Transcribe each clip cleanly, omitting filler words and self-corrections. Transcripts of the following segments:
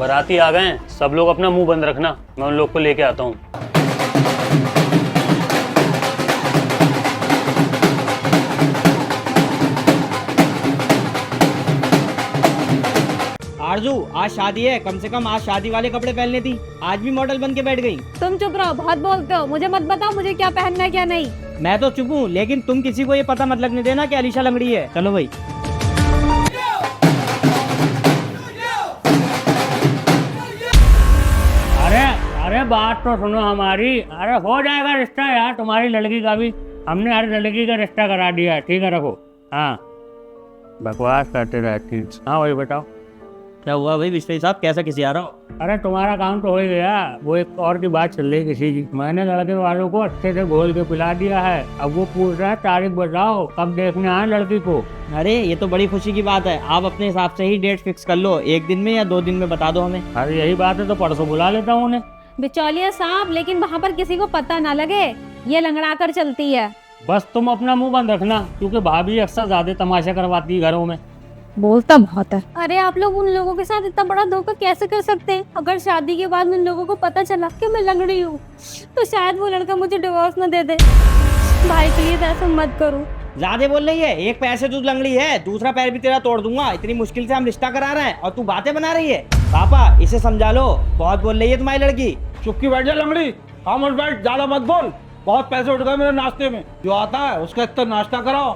बाराती आ गए हैं, सब लोग अपना मुंह बंद रखना, मैं उन लोग को लेके आता हूँ। आरजू, आज शादी है, कम से कम आज शादी वाले कपड़े पहनने थी। आज भी मॉडल बन के बैठ गई। तुम चुप रहो, बहुत बोलते हो। मुझे मत बताओ मुझे क्या पहनना है क्या नहीं। मैं तो चुप हूँ, लेकिन तुम किसी को ये पता मत लगने देना कि अलीशा लंगड़ी है। चलो भाई। अरे अरे बात तो सुनो हमारी। अरे हो जाएगा रिश्ता यार, तुम्हारी लड़की का भी हमने हर लड़की का रिश्ता करा दिया है। ठीक है, रखो। हाँ, बकवास करते रहती। हाँ वही बताओ, क्या हुआ भाई बिस्ट्री साहब, कैसा किसी आ रहा हो? अरे तुम्हारा काम तो हो ही गया। वो एक और की बात चल रही किसी की। मैंने लड़के वालों को अच्छे से घोल के पिला दिया है। अब वो पूछ रहा है तारीख बताओ कब देखने आए लड़की को। अरे ये तो बड़ी खुशी की बात है। आप अपने हिसाब से ही डेट फिक्स कर लो, 1 दिन में या 2 दिन में बता दो हमें। अरे यही बात है तो परसों बुला लेता हूँ उन्हें। बिचौलिया साहब, लेकिन वहाँ पर किसी को पता ना लगे ये लंगड़ा कर चलती है। बस तुम अपना मुंह बंद रखना, क्योंकि भाभी अक्सर ज्यादा तमाशा करवाती है घरों में। बोलता बहुत है। अरे आप लोग उन लोगों के साथ इतना बड़ा धोखा कैसे कर सकते हैं? अगर शादी के बाद उन लोगों को पता चला कि मैं लंगड़ी हूँ तो शायद वो लड़का मुझे डिवोर्स न दे दे। भाई प्लीज ऐसा मत करो। ज्यादा बोल रही है, एक पैर से तू लंगड़ी है, दूसरा पैर भी तेरा तोड़ दूंगा। इतनी मुश्किल से हम रिश्ता करा रहे हैं और तू बातें बना रही है। पापा इसे समझा लो, बहुत बोल रही है तुम्हारी लड़की। चुपकी बैठ जा लंगड़ी, खामोश बैठ, ज्यादा मत बोल। बहुत पैसे उठ गए मेरे नाश्ते में। जो आता है उसका इतना नाश्ता कराओ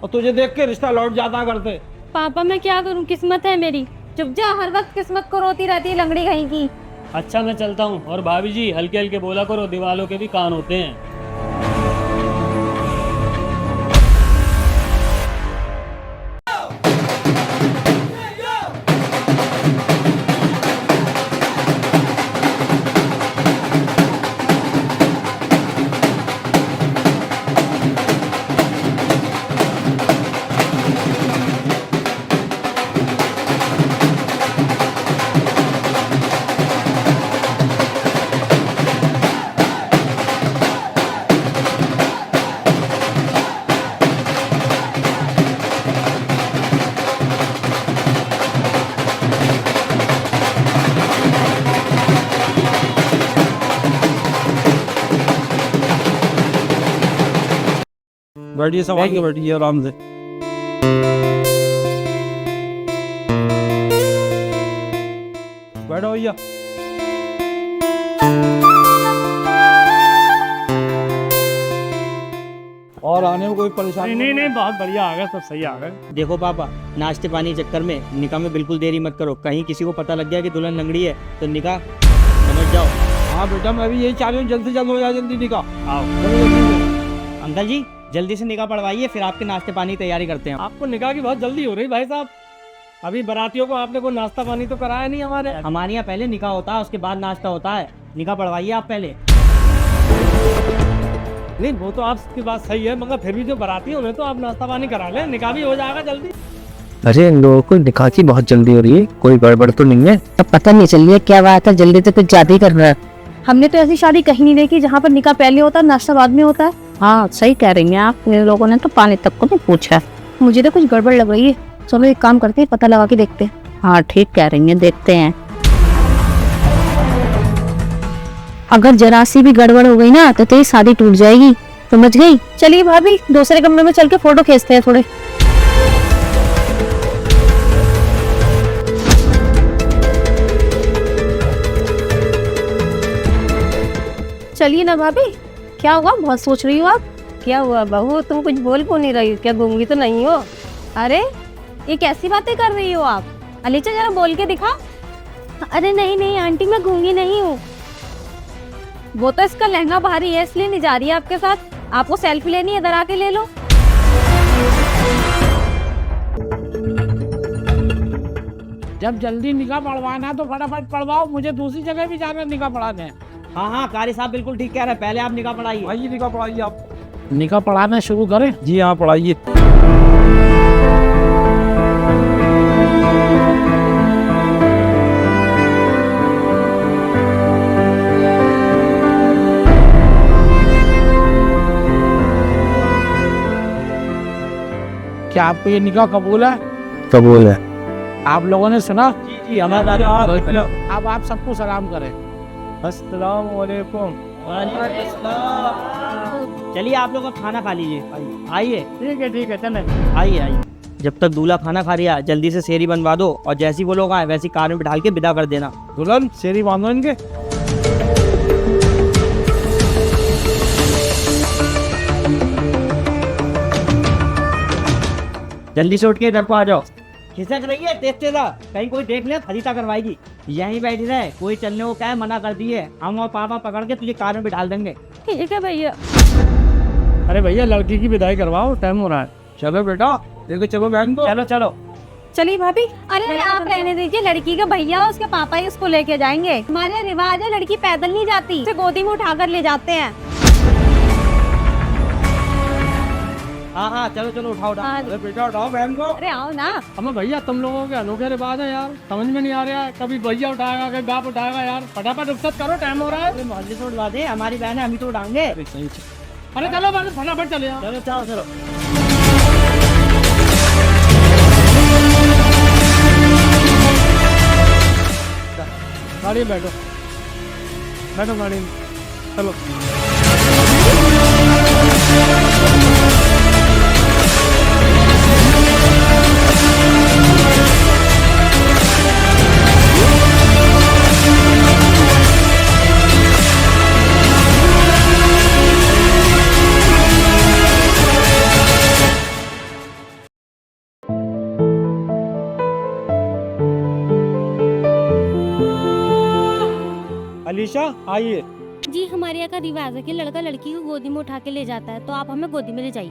और तुझे देख के रिश्ता लौट जाता करते। पापा मैं क्या करूँ, किस्मत है मेरी। चुप जा, हर वक्त किस्मत को रोती रहती है लंगड़ी कहीं की। अच्छा मैं चलता हूँ। और भाभी जी हल्के हल्के बोला करो, दीवालों के भी कान होते हैं। बैठिए, संभाल के बैठिए आराम से। बैठो भैया। और आने में कोई परेशानी नहीं नहीं, बहुत बढ़िया आ गए, सब सही आ गए। देखो पापा, नाश्ते पानी के चक्कर में निकाह में बिल्कुल देरी मत करो। कहीं किसी को पता लग गया कि दुल्हन लंगड़ी है तो निकाह समझ जाओ। हाँ बेटा, मैं भी यही चाह रही हूँ, जल्द से जल्द हो जाए, जल्दी निकाह। आओ अंकल जी जल्दी से निकाह पढ़वाइए, फिर आपके नाश्ते पानी की तैयारी करते हैं। आपको निकाह की बहुत जल्दी हो रही भाई साहब। अभी बारातियों को आपने कोई नाश्ता पानी तो कराया नहीं हमारे। हमारे यहाँ पहले निकाह होता है, उसके बाद नाश्ता होता है। निकाह पढ़वाइए आप पहले। नहीं वो तो आपकी बात सही है, मगर फिर भी जो बाराती उन्हें तो आप नाश्ता पानी करा लें, निकाह भी हो जाएगा जल्दी। अरे इन लोगों को निकाह की बहुत जल्दी हो रही है, कोई गड़बड़ तो नहीं है? अब पता नहीं चल रही है क्या बात है, जल्दी तो कुछ ज्यादा ही कर रहा है। हमने तो ऐसी शादी कहीं नहीं देखी जहाँ पर निकाह पहले होता है नाश्ता बाद में होता है। हाँ सही कह रही हैं आप, इन लोगों ने तो पानी तक को नहीं पूछा। मुझे तो कुछ गड़बड़ लग रही है। चलो एक काम करते हैं, पता लगा के देखते हैं। हाँ ठीक कह रही हैं, देखते हैं। अगर जरा सी भी गड़बड़ हो गई ना तो तेरी शादी टूट जाएगी, समझ गई? चलिए भाभी, दूसरे कमरे में चल के फोटो खींचते हैं थोड़े। चलिए ना भाभी। क्या हुआ, बहुत सोच रही हो आप? क्या हुआ बहू, तुम कुछ बोल क्यों नहीं रही हो? क्या गूंगी तो नहीं हो? अरे ये कैसी बातें कर रही हो आप? अलीचा जरा बोल के दिखा। अरे नहीं नहीं आंटी, मैं गूंगी नहीं हूँ। वो तो इसका लहंगा भारी है इसलिए नहीं जा रही है आपके साथ। आपको सेल्फी लेनी है, इधर आके ले लो। जब जल्दी निकाह पढ़वाना है तो फटाफट पढ़वाओ, मुझे दूसरी जगह भी जाना निकाह पढ़ाने हैं। हाँ हाँ, कारी साहब बिल्कुल ठीक कह रहे हैं, पहले आप निकाह पढ़ाइए। आइए निकाह पढ़ाइए आप। निकाह पढ़ाना शुरू करें? जी हाँ पढ़ाइए। क्या आपको ये निकाह कबूल है? कबूल है। आप लोगों ने सुना? जी हमारा अब आप सबको सलाम करें। अस्सलाम वालेकुम। चलिए आप लोग अब खाना खा लीजिए, आइए ठीक है चले। आइए आइए। जब तक दूल्हा खाना खा रहा है जल्दी से सेरी बनवा दो, और जैसी वो लोग आए वैसी कार में बिठा के विदा कर देना। दुल्हन शेरी बांधो इनके। जल्दी से उठ के इधर को आ जाओ। खिसक रही है तेज तेजा, कहीं कोई देख ले फजीता करवाएगी। यहीं बैठी रहे, कोई चलने को क्या है, मना कर दिए। हम और पापा पकड़ के तुझे कार में बिठा देंगे। ठीक है भैया। अरे भैया लड़की की विदाई करवाओ, टाइम हो रहा है। चलो बेटा, देखो चलो बहन को। चलो चलो। चलिए भाभी। अरे आप रहने दीजिए, लड़की का भैया उसके पापा ही उसको लेके जाएंगे। हमारे यहाँ रिवाज है, लड़की पैदल नहीं जाती, उसे गोदी में उठाकर ले जाते हैं। हाँ चलो चलो उठाओ उठाओ। हाँ। अरे बेटा उठाओ बहन को। अरे आओ ना। हमें भैया तुम लोगों के अनोखे रिवाज है यार, समझ में नहीं आ रहा है। कभी भैया उठाएगा, कभी बाप उठाएगा यार। फटाफट रुखसत करो, टाइम हो रहा है। अरे मोहल्ले से उठवा दे, हमारी बहन है, हम ही तो उठाएंगे। अरे चलो फटाफट चले यार। चलो चलो चलो। गाड़ी में बैठो, बैठो गाड़ी में, चलो। अलीशा आइए। जी हमारे यहाँ का रिवाज है कि लड़का लड़की को गोदी में उठा के ले जाता है, तो आप हमें गोदी में ले जाइए।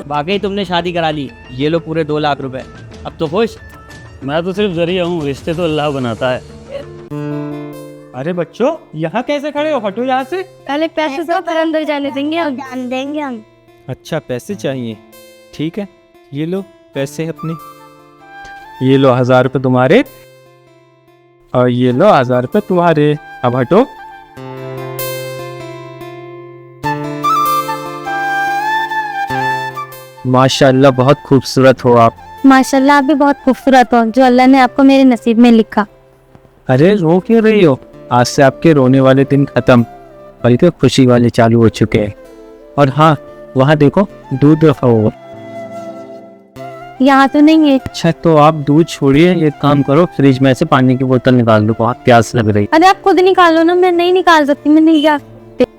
वाकई तुमने शादी करा ली, ये लो पूरे 2 लाख रुपए। अब तो खुश? मैं तो सिर्फ जरिया हूँ, रिश्ते तो अल्लाह बनाता है। अरे बच्चों यहाँ कैसे खड़े हो, हटो यहाँ से। पहले पैसे दो फिर अंदर जाने देंगे, हम जान देंगे हम। अच्छा पैसे चाहिए, ठीक है ये लो पैसे अपने। ये लो 1000 रुपये तुम्हारे और ये लो 1000 रुपये तुम्हारे। अब हटो। माशाल्लाह बहुत खूबसूरत हो आप। माशाल्लाह आप भी बहुत खूबसूरत हो, जो अल्लाह ने आपको मेरे नसीब में लिखा। अरे रो क्यों रही हो? आज से आपके रोने वाले दिन खत्म, बल्कि खुशी वाले चालू हो चुके हैं। और हाँ वहाँ देखो दूध रखा हुआ। यहाँ तो नहीं है। अच्छा तो आप दूध छोड़िए, एक काम करो फ्रिज में से पानी की बोतल निकाल दो, बहुत प्यास लग रही। अरे आप खुद निकालो ना, मैं नहीं निकाल सकती, मैं नहीं जा।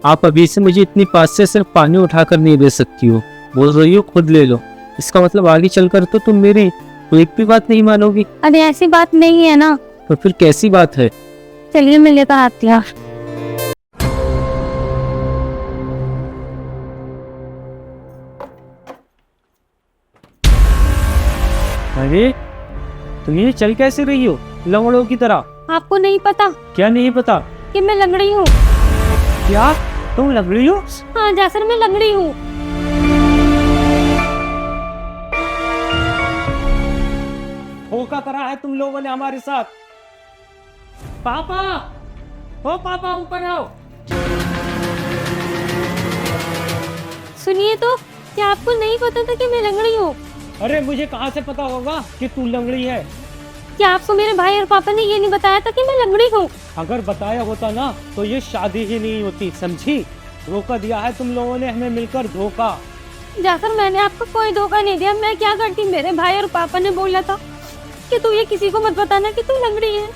आप अभी से मुझे इतनी पास से सिर्फ पानी उठाकर नहीं दे सकती हो, बोल रही हो खुद ले लो। इसका मतलब आगे चलकर तो तुम मेरी एक भी बात नहीं मानोगी। अरे ऐसी बात नहीं है ना। तो फिर कैसी बात है? चलिए मैं लेकर आती हूँ। अरे तुम ये चल कैसे रही हो लंगड़ों की तरह? आपको नहीं पता क्या नहीं पता? कि मैं लंगड़ी हूँ। क्या तुम लग रही हो? हाँ जैसर मैं लंगड़ी हूँ। धोखा करा है तुम लोगों ने हमारे साथ। पापा, ओ पापा ऊपर आओ। सुनिए तो, क्या आपको नहीं पता था कि मैं लंगड़ी हूँ? अरे मुझे कहाँ से पता होगा कि तू लंगड़ी है? क्या आपको मेरे भाई और पापा ने ये नहीं बताया था कि मैं लंगड़ी हूँ? अगर बताया होता ना तो ये शादी ही नहीं होती, समझी? रोका दिया है तुम लोगों ने हमें मिलकर धोखा। जाकर मैंने आपको कोई धोखा नहीं दिया। मैं क्या करती, मेरे भाई और पापा ने बोला था कि तू ये किसी को मत बताना कि तू लंगड़ी है।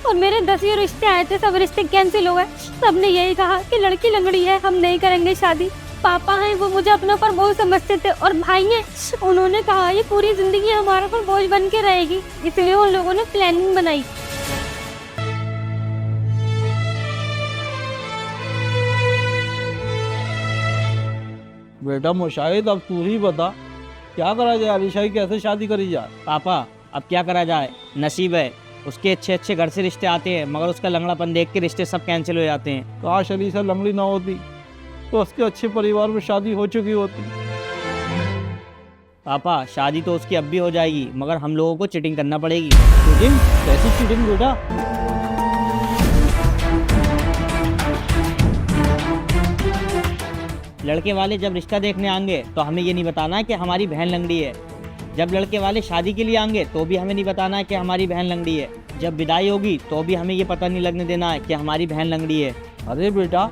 और मेरे 10 रिश्ते आए थे, सब रिश्ते कैंसिल हो गए। सबने यही कहा कि लड़की लंगड़ी है, हम नहीं करेंगे शादी। पापा हैं वो मुझे अपने ऊपर बोझ समझते थे, और भाई हैं उन्होंने कहा ये पूरी जिंदगी हमारे ऊपर बोझ बन के रहेगी, इसलिए उन लोगों ने प्लानिंग बनाई। बेटा मुशाहिद अब तू ही बता क्या करा जाए, अलीशा की कैसे शादी करी जाए? पापा अब क्या करा जाए, नसीब है उसके अच्छे अच्छे घर से रिश्ते आते हैं, मगर उसका लंगड़ापन देख के रिश्ते सब कैंसिल हो जाते हैं। काश अलीशा लंगड़ी ना होती तो उसके अच्छे परिवार में शादी हो चुकी होती। पापा शादी तो उसकी अब भी हो जाएगी, मगर हम लोगों को चीटिंग करना पड़ेगी। चीटिंग? कैसी चीटिंग बेटा? लड़के वाले जब रिश्ता देखने आएंगे तो हमें ये नहीं बताना है कि हमारी बहन लंगड़ी है। जब लड़के वाले शादी के लिए आएंगे तो भी हमें नहीं बताना है कि हमारी बहन लंगड़ी है। जब विदाई होगी तो भी हमें ये पता नहीं लगने देना है कि हमारी बहन लंगड़ी है। अरे बेटा,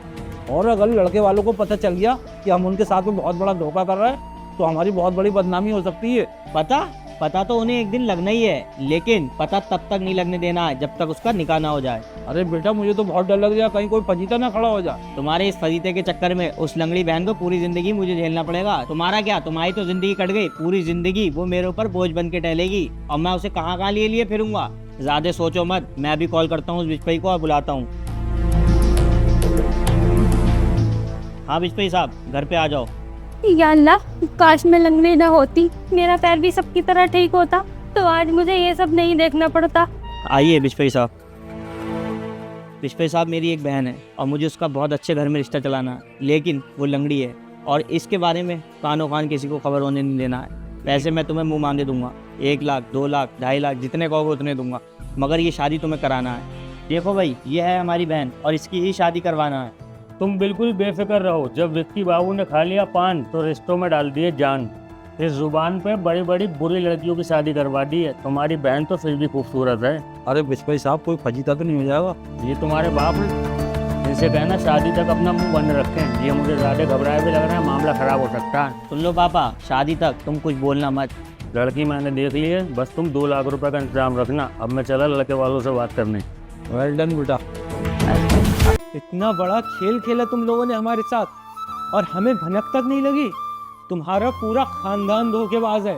और अगर लड़के वालों को पता चल गया कि हम उनके साथ में बहुत बड़ा धोखा कर रहे हैं तो हमारी बहुत बड़ी बदनामी हो सकती है। पता तो उन्हें एक दिन लगना ही है, लेकिन पता तब तक नहीं लगने देना है जब तक उसका निकाह ना हो जाए। अरे बेटा, मुझे तो बहुत डर लग रहा है कहीं कोई फजीता ना खड़ा हो जाए। तुम्हारे इस फजीते के चक्कर में उस लंगड़ी बहन को पूरी जिंदगी मुझे झेलना पड़ेगा। तुम्हारा क्या, तुम्हारी तो जिंदगी कट गई, पूरी जिंदगी वो मेरे ऊपर बोझ बन के टहलेगी और मैं उसे कहाँ कहाँ लिए फिरूंगा। ज्यादा सोचो मत, मैं अभी कॉल करता हूँ उस बिजपई को और बुलाता हूँ। हाँ बिजपई साहब, घर पे आ जाओ। या अल्लाह, काश मैं लंगड़ी ना होती, मेरा पैर भी सबकी तरह ठीक होता, तो आज मुझे ये सब नहीं देखना पड़ता। आइए बिजपई साहब। बिजपई साहब, मेरी एक बहन है और मुझे उसका बहुत अच्छे घर में रिश्ता चलाना है, लेकिन वो लंगड़ी है और इसके बारे में कानो कान किसी को खबर होने नहीं देना है। पैसे मैं तुम्हें मुंह मांगे दूंगा, 1 लाख 2 लाख 2.5 लाख जितने कहोगे उतने दूंगा, मगर ये शादी तुम्हें कराना है। देखो भाई, ये है हमारी बहन और इसकी ही शादी करवाना है। तुम बिल्कुल बेफिक्र रहो। जब विक्की बाबू ने खा लिया पान तो रिश्तों में डाल दिए जान। इस जुबान पे बड़ी बड़ी बुरी लड़कियों की शादी करवा दी है। तुम्हारी बहन तो फिर भी खूबसूरत है। अरे बिजपई साहब, कोई फजीता तो नहीं हो जाएगा? ये तुम्हारे बाप है, इनसे कहना शादी तक अपना मुंह बंद रखें। ये मुझे ज़्यादा घबराए भी लग रहा है, मामला खराब हो सकता है। सुन लो पापा, शादी तक तुम कुछ बोलना मत। लड़की मैंने देख ली है, बस तुम 2 लाख रुपए का इंतजाम रखना। अब मैं चला लड़के वालों से बात करने। वेल डन बेटा। इतना बड़ा खेल खेला तुम लोगों ने हमारे साथ और हमें भनक तक नहीं लगी। तुम्हारा पूरा खानदान धोखेबाज है।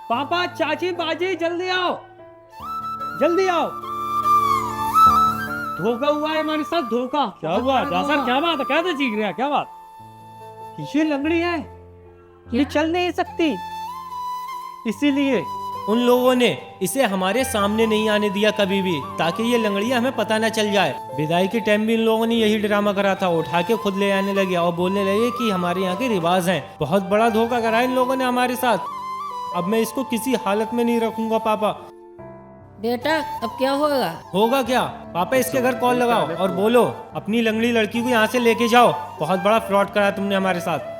पापा, चाची, बाजी, जल्दी आओ, जल्दी आओ। धोखा हुआ है हमारे साथ, धोखा। क्या हुआ सर? क्या बात है? क्या चीख रहे हैं? क्या बात? ये लंगड़ी है, ये चल नहीं सकती, इसीलिए उन लोगों ने इसे हमारे सामने नहीं आने दिया कभी भी, ताकि ये लंगड़ियां हमें पता ना चल जाए। विदाई के टाइम भी इन लोगों ने यही ड्रामा करा था, उठा के खुद ले आने लगे और बोलने लगे कि हमारे यहाँ के रिवाज हैं। बहुत बड़ा धोखा करा इन लोगों ने हमारे साथ। अब मैं इसको किसी हालत में नहीं रखूंगा पापा। बेटा अब क्या होगा? होगा क्या पापा? इसके घर कॉल लगाओ और बोलो अपनी लंगड़ी लड़की को यहाँ से लेके जाओ। बहुत बड़ा फ्रॉड करा तुमने हमारे साथ।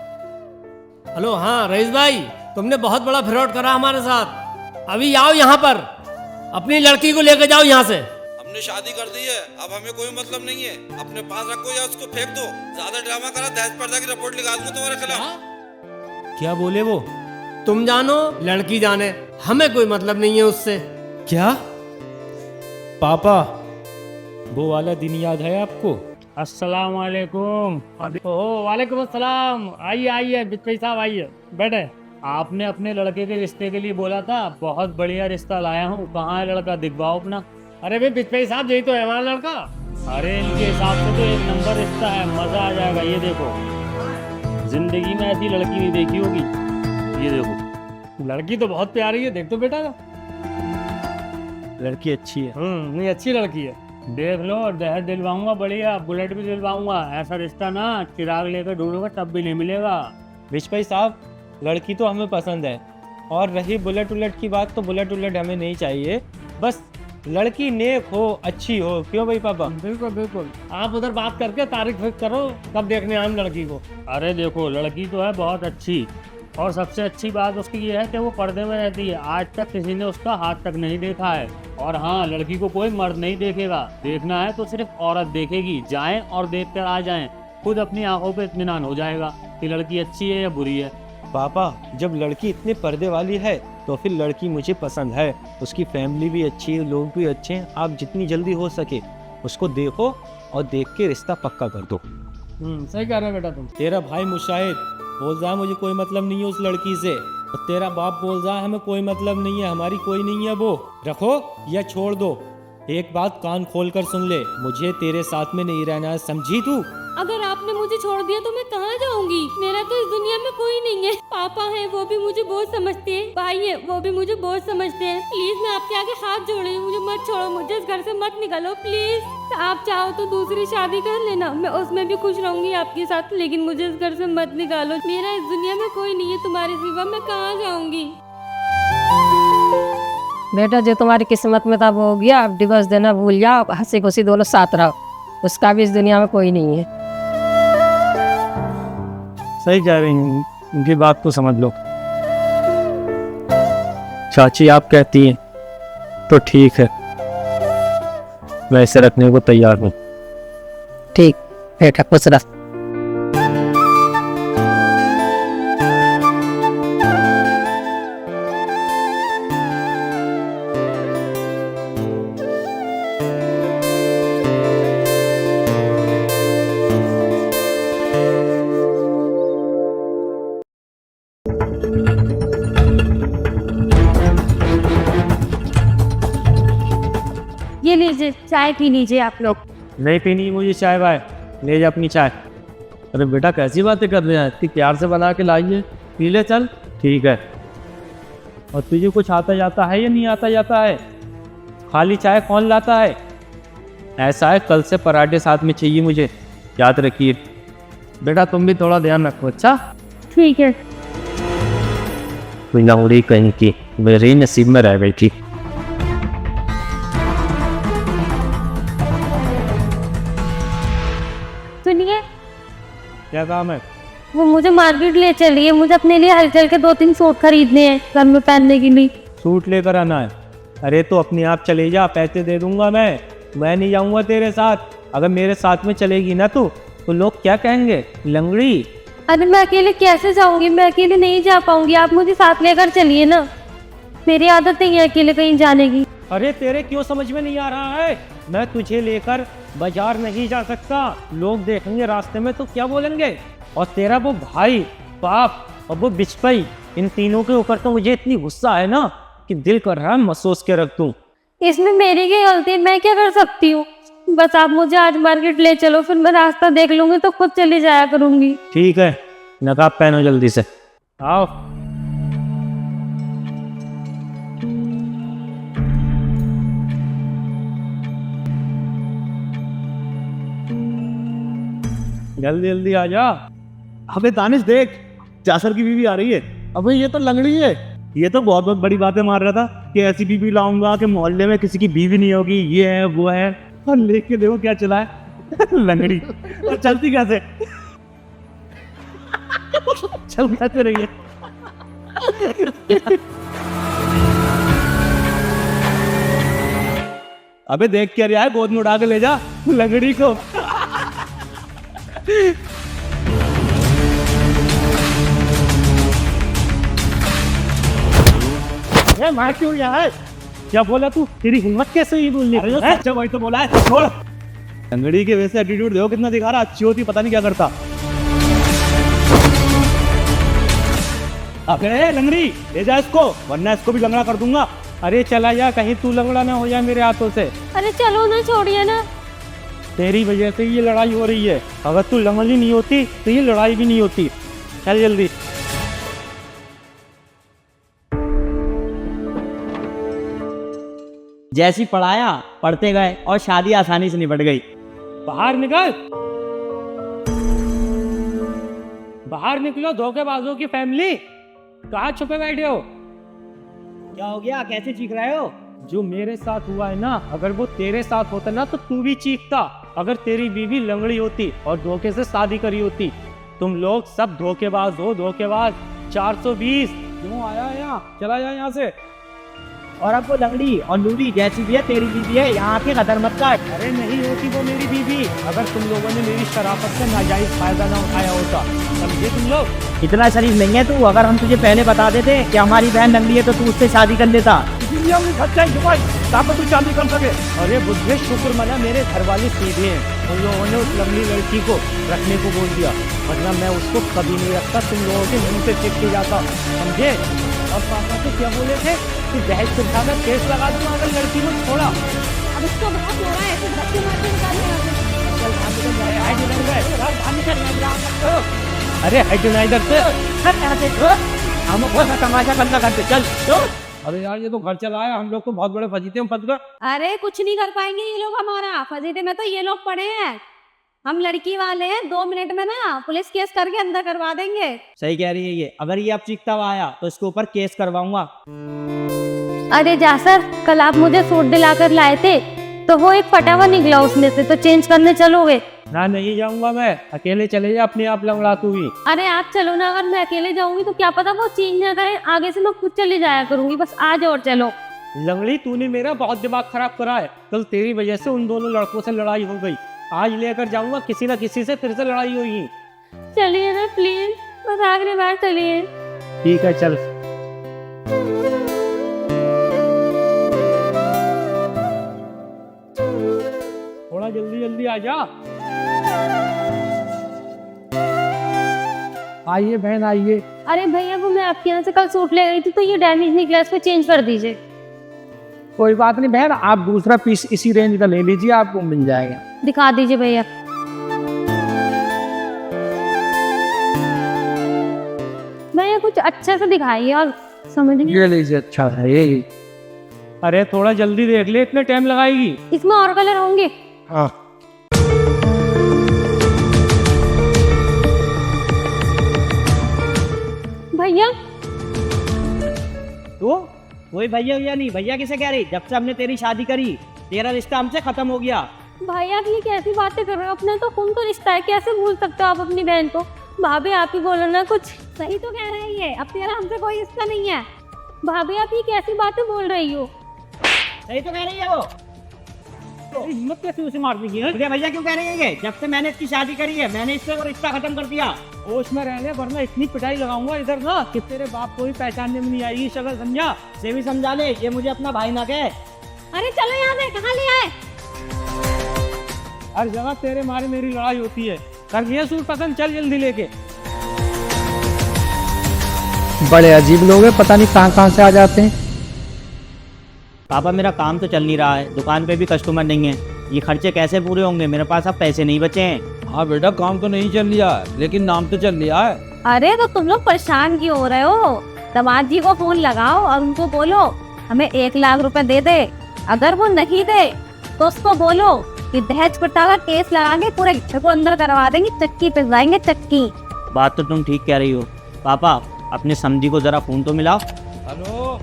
हेलो, हाँ रईस भाई, तुमने बहुत बड़ा फ्रॉड करा हमारे साथ। अभी आओ यहाँ पर, अपनी लड़की को लेकर जाओ यहाँ से। हमने शादी कर दी है, अब हमें कोई मतलब नहीं है। अपने पास रखो या उसको फेंक दो। ज्यादा ड्रामा करा, दहेज पर्दा की रिपोर्ट लिखा दूंगा तुम्हारे खिलाफ। क्या बोले वो? तुम जानो, लड़की जाने, हमें कोई मतलब नहीं है उससे। क्या पापा, वो वाला दिन याद है आपको? अस्सलाम वालेकुम। ओह वालेकुम अस्सलाम। आइए आइए बिजपई साहब, आइए बैठे। आपने अपने लड़के के रिश्ते के लिए बोला था, बहुत बढ़िया रिश्ता लाया हूँ। कहाँ है लड़का? दिखवाओ अपना। अरे भाई बिजपई साहब, यही तो है हमारा लड़का। अरे इनके हिसाब से तो 1 नंबर रिश्ता है, मजा आ जाएगा। ये देखो, जिंदगी में ऐसी लड़की नहीं देखी होगी। ये देखो, लड़की तो बहुत प्यारी है, देख तो बेटा। लड़की अच्छी है। नहीं अच्छी लड़की है। देख लो, दहेज दिलवाऊंगा बढ़िया, बुलेट भी दिलवाऊंगा। ऐसा रिश्ता ना चिराग लेकर ढूंढूंगा तब भी नहीं मिलेगा। बिजपई साहब, लड़की तो हमें पसंद है, और रही बुलेट उलेट की बात, तो बुलेट उलेट हमें नहीं चाहिए। बस लड़की नेक हो, अच्छी हो। क्यों भाई पापा? बिल्कुल बिल्कुल। आप उधर बात करके तारीख फिक्स करो, कब देखने आए हम लड़की को। अरे देखो, लड़की तो है बहुत अच्छी, और सबसे अच्छी बात उसकी ये है कि वो पर्दे में रहती है। आज तक किसी ने उसका हाथ तक नहीं देखा है। और हाँ, लड़की को कोई मर्द नहीं देखेगा। देखना है तो सिर्फ औरत देखेगी। जाएं और देख कर आ जाएं, खुद अपनी आंखों पे इत्मीनान हो जाएगा कि लड़की अच्छी है या बुरी है। पापा, जब लड़की इतने पर्दे वाली है तो फिर लड़की मुझे पसंद है। उसकी फैमिली भी अच्छी है, लोग भी अच्छे हैं। आप जितनी जल्दी हो सके उसको देखो और देख के रिश्ता पक्का कर दो। सही कह रहे हो बेटा तुम। तेरा भाई मुशाहिद बोल रहा है मुझे कोई मतलब नहीं है उस लड़की से, और तेरा बाप बोल रहा है हमें कोई मतलब नहीं है, हमारी कोई नहीं है। वो रखो या छोड़ दो। एक बात कान खोल कर सुन ले, मुझे तेरे साथ में नहीं रहना है, समझी तू? अगर आपने मुझे छोड़ दिया तो मैं कहाँ जाऊंगी? मेरा तो इस दुनिया में कोई नहीं है। पापा है, वो भी मुझे बहुत समझते हैं। भाई है, वो भी मुझे बहुत समझते हैं। प्लीज मैं आपके आगे हाथ जोड़ रही हूँ, मुझे मत छोड़ो, मुझे इस घर से मत निकालो प्लीज। आप चाहो तो दूसरी शादी कर लेना, मैं उसमें भी खुश रहूंगी आपके साथ, लेकिन मुझे इस घर से मत निकालो। मेरा इस दुनिया में कोई नहीं है तुम्हारे सिवा, मैं कहाँ जाऊंगी? बेटा, जो तुम्हारी किस्मत में था वो हो गया। अब डिवोर्स देना भूल जाओ, हंसी खुशी दोनों साथ रहो। उसका भी इस दुनिया में कोई नहीं है। सही कह रही हैं, उनकी बात को समझ लो। चाची आप कहती हैं तो ठीक है, वैसे रखने को तैयार हूँ। ठीक बेटा खुश रह। ये लीजिए, चाय पी लीजिए आप लोग। नहीं पीनी मुझे चाय भाई, ले जा अपनी चाय। अरे बेटा कैसी बातें कर रहे हैं, इतनी प्यार से बना के लाइए, पी ले चल। ठीक है। और तुझे कुछ आता जाता है या नहीं आता जाता है? खाली चाय कौन लाता है? ऐसा है कल से पराठे साथ में चाहिए मुझे, याद रखिए। बेटा तुम भी थोड़ा ध्यान रखो, अच्छा? ठीक है। कोई लंगड़ी कहीं की मेरे ही नसीब में रह गई थी। सुनिए, क्या काम है? वो मुझे मार्केट ले चलिए, मुझे अपने लिए हलचल के 2-3 सूट खरीदने हैं घर में पहनने के लिए। सूट लेकर आना है? अरे तो अपने आप चले जा, पैसे दे दूंगा मैं नहीं जाऊंगा तेरे साथ। अगर मेरे साथ में चलेगी ना तो लोग क्या कहेंगे, लंगड़ी। अरे मैं अकेले कैसे जाऊंगी, मैं अकेले नहीं जा पाऊंगी, आप मुझे साथ लेकर चलिए ना, मेरी आदत नहीं है अकेले कहीं जाने की। अरे तेरे क्यों समझ में नहीं आ रहा है? मैं तुझे लेकर बाजार नहीं जा सकता, लोग देखेंगे रास्ते में तो क्या बोलेंगे। और तेरा वो भाई, बाप और वो बिचपई, इन तीनों के ऊपर तो मुझे इतनी गुस्सा है ना कि दिल कर रहा है महसूस के रख दूं। इसमें मेरी क्या गलती है, मैं क्या कर सकती हूँ? बस आप मुझे आज मार्केट ले चलो, फिर मैं रास्ता देख लूंगी तो खुद चली जाया करूंगी। ठीक है, नकाब पहनो जल्दी से, आओ। जल्दी जल्दी आ जा। अबे दानिश देख, जासर की बीवी आ रही है। अबे ये तो लंगड़ी है। ये तो बहुत बहुत बड़ी बातें मार रहा था कि ऐसी बीवी लाऊंगा कि मोहल्ले में किसी की बीवी नहीं होगी, ये है वो है। और लेके देखो क्या चला है लंगड़ी। और चलती कैसे चल कैसे रही है। अबे देख क्या रहा है, गोद में उड़ा के ले जा लंगड़ी को। मैं क्यों यहाँ है? क्या बोला तू? तेरी हिम्मत कैसे हुई बोलने की? अच्छा वही तो बोला है, छोड़। लंगड़ी के वैसे एटीट्यूड देखो कितना दिखा रहा, अच्छी होती पता नहीं क्या करता। अबे लंगड़ी ले जा इसको, वरना इसको भी लंगड़ा कर दूंगा। अरे चला जा, कहीं तू लंगड़ा ना हो जाए मेरे हाथों से। अरे चलो ना, छोड़िए ना। तेरी वजह से ये लड़ाई हो रही है, अगर तू लंगड़ी नहीं होती तो ये लड़ाई भी नहीं होती। चल जल्दी। जैसी पढ़ाया पढ़ते गए और शादी आसानी से निपट गई। बाहर निकल, बाहर निकलो धोखेबाजों की फैमिली। कहाँ छुपे बैठे हो? क्या हो गया, कैसे चीख रहे हो? जो मेरे साथ हुआ है ना, अगर वो तेरे साथ होता ना तो तू भी चीखता। अगर तेरी बीवी लंगड़ी होती और धोखे से शादी करी होती। तुम लोग सब धोखेबाज हो, धोखेबाज। 420 क्यों आया यहाँ? चला जा यहाँ से। और अब वो लंगड़ी और लूड़ी जैसी भी है तेरी बीवी है, यहाँ के कदर मत काट। अरे नहीं होती वो मेरी बीवी, अगर तुम लोगों ने मेरी शराफत से नाजायज फायदा ना उठाया होता। समझे तुम लोग? इतना शरीफ नहीं है तू, अगर हम तुझे पहले बता देते कि हमारी बहन लंगड़ी है तो तू उससे शादी कर लेता। तू शादी कर सके। अरे बुद्धे शुक्र मना, मेरे घर वाले सीधे हैं, उन लोगों ने उस लंगड़ी लड़की को रखने को बोल दिया, वरना मैं उसको कभी नहीं रखता। तुम लोगों के मुंह से चिपके जाता, समझे? और पापा तो क्या बोले थे कि दहेज से ज्यादा केस लगा दूंगा अगर लड़की को छोड़ा। अब इसको बहुत हो रहा है, ऐसे धक्के मार के निकालने वाले। अरे हट ना इधर से, हम तमाशा करना करते, चल। अरे यार ये तो घर चला है, हम लोग तो बहुत बड़े फजीते हैं फंस गए। अरे कुछ नहीं कर पाएंगे ये लोग हमारा, फजीते में तो ये लोग पड़े हैं। हम लड़की वाले हैं, 2 मिनट में ना पुलिस केस करके अंदर करवा देंगे। सही कह रही है ये, अगर ये अब चीखता हुआ आया तो इसके ऊपर केस करवाऊंगा। अरे जासर, कल आप मुझे सूट दिलाकर लाए थे तो वो एक फटा हुआ निकला उसमें से, तो चेंज करने चलोगे? ना नहीं जाऊंगा मैं, अकेले चले जा अपने आप लंगड़ा तू भी। अरे आप चलो ना, अगर मैं अकेले जाऊंगी तो क्या पता वो चेंज ना करें, आगे से मैं खुद चली जाया करूंगी, बस आ जाओ और चलो। लंगड़ी तूने मेरा बहुत दिमाग खराब करा है, कल तेरी वजह से उन दोनों लड़कों से लड़ाई हो गई, आज लेकर जाऊंगा किसी ना किसी से फिर से लड़ाई होगी। चलिए ना प्लीज, बस आखिरी बार चलिए। ठीक है चल। थोड़ा जल्दी जल्दी आ जा। आइए बहन आइए। अरे भैया वो मैं आपके यहाँ से कल सूट ले गई थी तो ये डैमेज निकला, इसको चेंज कर दीजिए। कोई बात नहीं बहन, आप दूसरा पीस इसी रेंज का ले लीजिए, आपको मिल जाएगा। दिखा दीजिए भैया। भैया कुछ अच्छा सा दिखाइए और समझ नहीं। ये लीजिए, अच्छा है ये। अरे थोड़ा जल्दी देख ले, इतने टाइम लगाएगी। इसमें और कलर होंगे? हाँ। भैया तो कोई भैया भैया नहीं, भैया किसे कह रही, जब से हमने तेरी शादी करी तेरा रिश्ता हमसे खत्म हो गया। भाई आप ये कैसी बातें कर रहे हो, अपना तो खून का रिश्ता है, कैसे भूल सकते हो आप अपनी बहन को। भाभी आप ही बोलो ना कुछ। सही तो कह रही है, अब तेरा हमसे कोई रिश्ता नहीं है। भाभी आप ये कैसी बातें बोल रही हो। सही तो कह रही है वो। हिम्मत कैसे उसे मारने की है? मुझे भैया क्यों कह रही है? जब से मैंने इसकी शादी करी है मैंने इससे वो रिश्ता खत्म कर दिया। होश में रहने, वरना इतनी पिटाई लगाऊंगा इधर ना कि तेरे बाप को भी पहचानने में नहीं आएगी शक्ल, समझा? से भी समझा ले, ये मुझे अपना भाई ना कहे। अरे चलो यहाँ से, कहाँ ले आए? हर जगह तेरे मारे मेरी लड़ाई होती है। कर लिया सूट पसंद, चल जल्दी लेके। बड़े अजीब लोग हैं, पता नहीं कहाँ कहाँ से आ जाते हैं। पापा मेरा काम तो चल नहीं रहा है, दुकान पे भी कस्टमर नहीं है, ये खर्चे कैसे पूरे होंगे? मेरे पास अब पैसे नहीं बचे हैं। हाँ बेटा, काम तो नहीं चल लिया है लेकिन नाम तो चल लिया है। अरे तो तुम लोग परेशान क्यों हो रहे हो? दामाद जी को फोन लगाओ और उनको बोलो हमें 1 लाख रुपए दे दे। अगर वो नहीं दे तो उसको बोलो कि दहेज प्रथा का केस लगा के पूरे घर को अंदर करवा देंगे, चक्की पिसवाएंगे चक्की। बात तो तुम ठीक कह रही हो। पापा अपने समधी को जरा फोन तो मिलाओ। हेलो।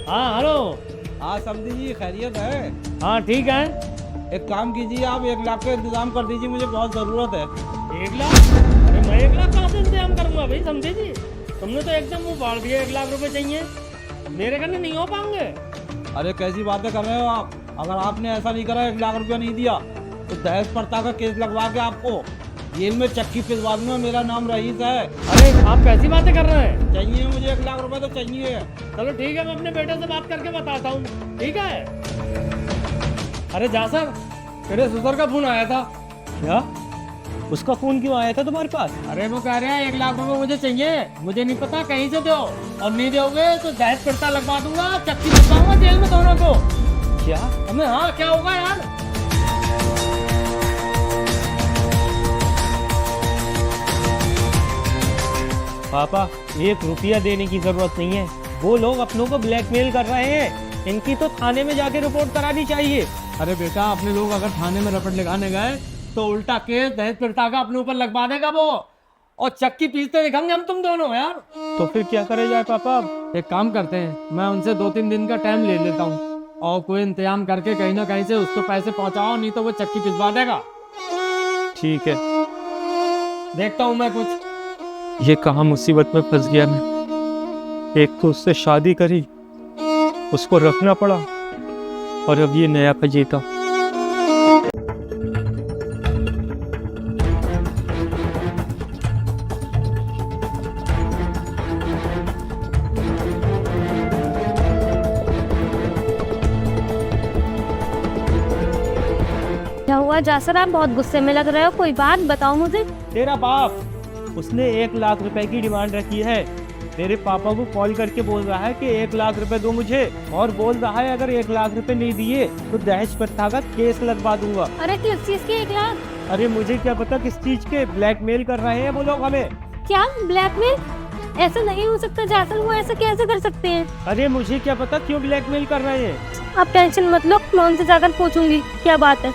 हाँ हेलो। हाँ समझी जी, खैरियत है? हाँ ठीक है। एक काम कीजिए, आप 1 लाख का इंतजाम कर दीजिए, मुझे बहुत ज़रूरत है। 1 लाख? अरे मैं 1 लाख कहाँ से इंतजाम करूँगा भाई, समझे जी? तुमने तो एकदम मुँह फाड़ दिया। 1 लाख रुपए चाहिए, मेरे करने नहीं हो पाएंगे। अरे कैसी बातें कर रहे हो आप? अगर आपने ऐसा नहीं करा, 1 लाख रुपया नहीं दिया तो दहेज प्रथा का केस लगवा के आपको जेल में चक्की पिसवा दूंगा। मेरा नाम रईस है। अरे आप कैसी बातें कर रहे हैं? चाहिए मुझे 1 लाख रुपए तो चाहिए। चलो ठीक है, मैं अपने बेटे से बात करके बताता हूँ, ठीक है? अरे जासर, तेरे ससुर का फोन आया था। क्या? उसका फोन क्यों आया था तुम्हारे पास? अरे वो कह रहे हैं 1 लाख रुपए मुझे चाहिए, मुझे नहीं पता कहीं से दो, और नहीं दोगे तो दहेज प्रथा लगवा दूंगा, चक्की पिसवाऊंगा जेल में दोनों को। क्या? हमें हाँ क्या होगा यार? पापा 1 रुपया देने की जरूरत नहीं है, वो लोग अपनों को ब्लैकमेल कर रहे हैं, इनकी तो थाने में जाके रिपोर्ट करानी चाहिए। अरे बेटा, अपने लोग अगर थाने में रपट लगाने गए तो उल्टा केस दहेज प्रथा का अपने ऊपर लगवा देगा वो, और चक्की पीसते दिखेंगे हम तुम दोनों यार। तो फिर क्या करे जाए पापा? एक काम करते हैं, मैं उनसे 2-3 दिन का टाइम ले लेता हूँ और कोई इंतजाम करके कहीं ना कहीं से उसको पैसे पहुँचाओ, नहीं तो वो चक्की पिसवा देगा। ठीक है। देखता हूँ मैं कुछ। ये कहाँ मुसीबत में फंस गया मैं। एक तो उससे शादी करी, उसको रखना पड़ा, और अब ये नया फजीता। क्या हुआ जासर, आप बहुत गुस्से में लग रहे हो, कोई बात बताओ मुझे। तेरा बाप, उसने 1 लाख रुपए की डिमांड रखी है। मेरे पापा को कॉल करके बोल रहा है कि 1 लाख रुपए दो मुझे, और बोल रहा है अगर 1 लाख रुपए नहीं दिए तो दहेज प्रथा का केस लगवा दूंगा। अरे किस चीज के 1 लाख? अरे मुझे क्या पता किस चीज के, ब्लैकमेल कर रहे हैं वो लोग हमें। क्या ब्लैकमेल? ऐसा नहीं हो सकता जासर, वो ऐसा कैसे कर सकते हैं? अरे मुझे क्या पता क्यों ब्लैकमेल कर रहे हैं। आप टेंशन मत लो, मैं उनसे जाकर पूछूंगी क्या बात है।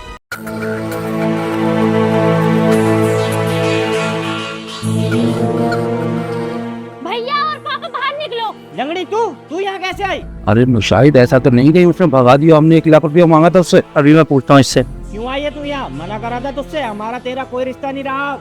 भैया और पापा बाहर निकलो। लंगड़ी तू यहाँ कैसे आई? अरे शायद ऐसा तो नहीं, कहीं उसने भगा दिया, हमने 1 लाख रुपया मांगा था उससे। अभी मैं पूछता हूँ इससे। क्यों आई आई है तू यहाँ? मना करा था तुझसे, हमारा तेरा कोई रिश्ता नहीं रहा।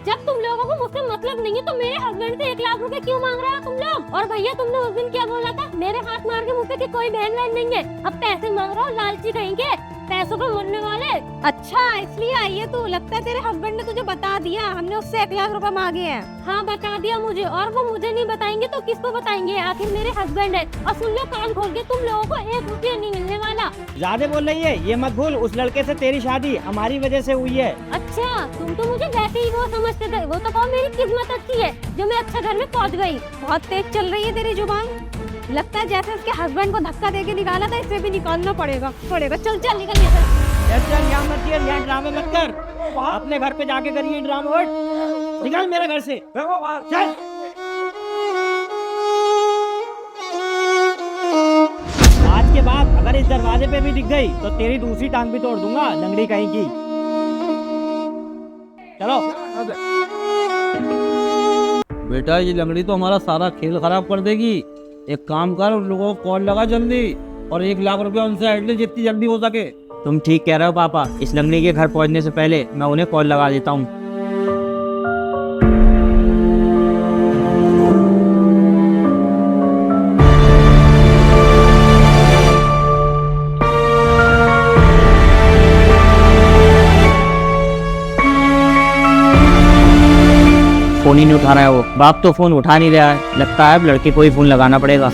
जब तुम लोगों को मुझसे मतलब नहीं है तो मेरे हस्बैंड से 1 लाख रुपए क्यों मांग रहे हो तुम लोग? और भैया तुमने उस दिन क्या बोला था? मेरे हाथ मार के मुझ पे कि कोई बहन वहन नहीं है, अब पैसे मांग रहा हो, लालची कहेंगे, पैसों पे मरने वाले। अच्छा इसलिए आई है तू? लगता है तेरे हस्बैंड ने तुझे बता दिया, हमने उससे 1 लाख रुपए मांगे हैं। हाँ बता दिया मुझे, और वो मुझे नहीं बताएंगे तो किसको बताएंगे? आखिर मेरे हस्बैंड है। और सुन लो कान खोल के, तुम लोगों को 1 रुपया नहीं मिलने वाला। ज्यादा बोल रही है, ये मत भूल उस लड़के से तेरी शादी हमारी वजह से हुई है। अच्छा तुम तो मुझे वैसे ही वो समझते थे, वो तो कहो मेरी किस्मत अच्छी है जो मैं अच्छा घर में पहुंच गई। बहुत तेज चल रही है तेरी जुबान। लगता है जैसे उसके हस्बैंड को धक्का देके निकाला था, इसे भी निकालना पड़ेगा। चल चल निकल यहाँ से। चल यहाँ मत कर, यहाँ ड्रामे मत कर, अपने घर पे जाके करिए ड्रामे। हट, निकल मेरे घर से, चल। आज के बाद अगर इस दरवाजे पे भी दिख गई तो तेरी दूसरी टांग भी तोड़ दूंगा, लंगड़ी कहीं की। चलो। बेटा ये लंगड़ी तो हमारा सारा खेल खराब कर देगी। एक काम कर, उन लोगों को कॉल लगा जल्दी और 1 लाख रुपया उनसे ऐड ले जितनी जल्दी हो सके। तुम ठीक कह रहे हो पापा, इस लंगड़ी के घर पहुंचने से पहले मैं उन्हें कॉल लगा देता हूँ। फोन ही नहीं उठा रहा है वो। बाप तो फोन उठा नहीं रहा है, लगता है अब लड़के को ही फोन लगाना पड़ेगा।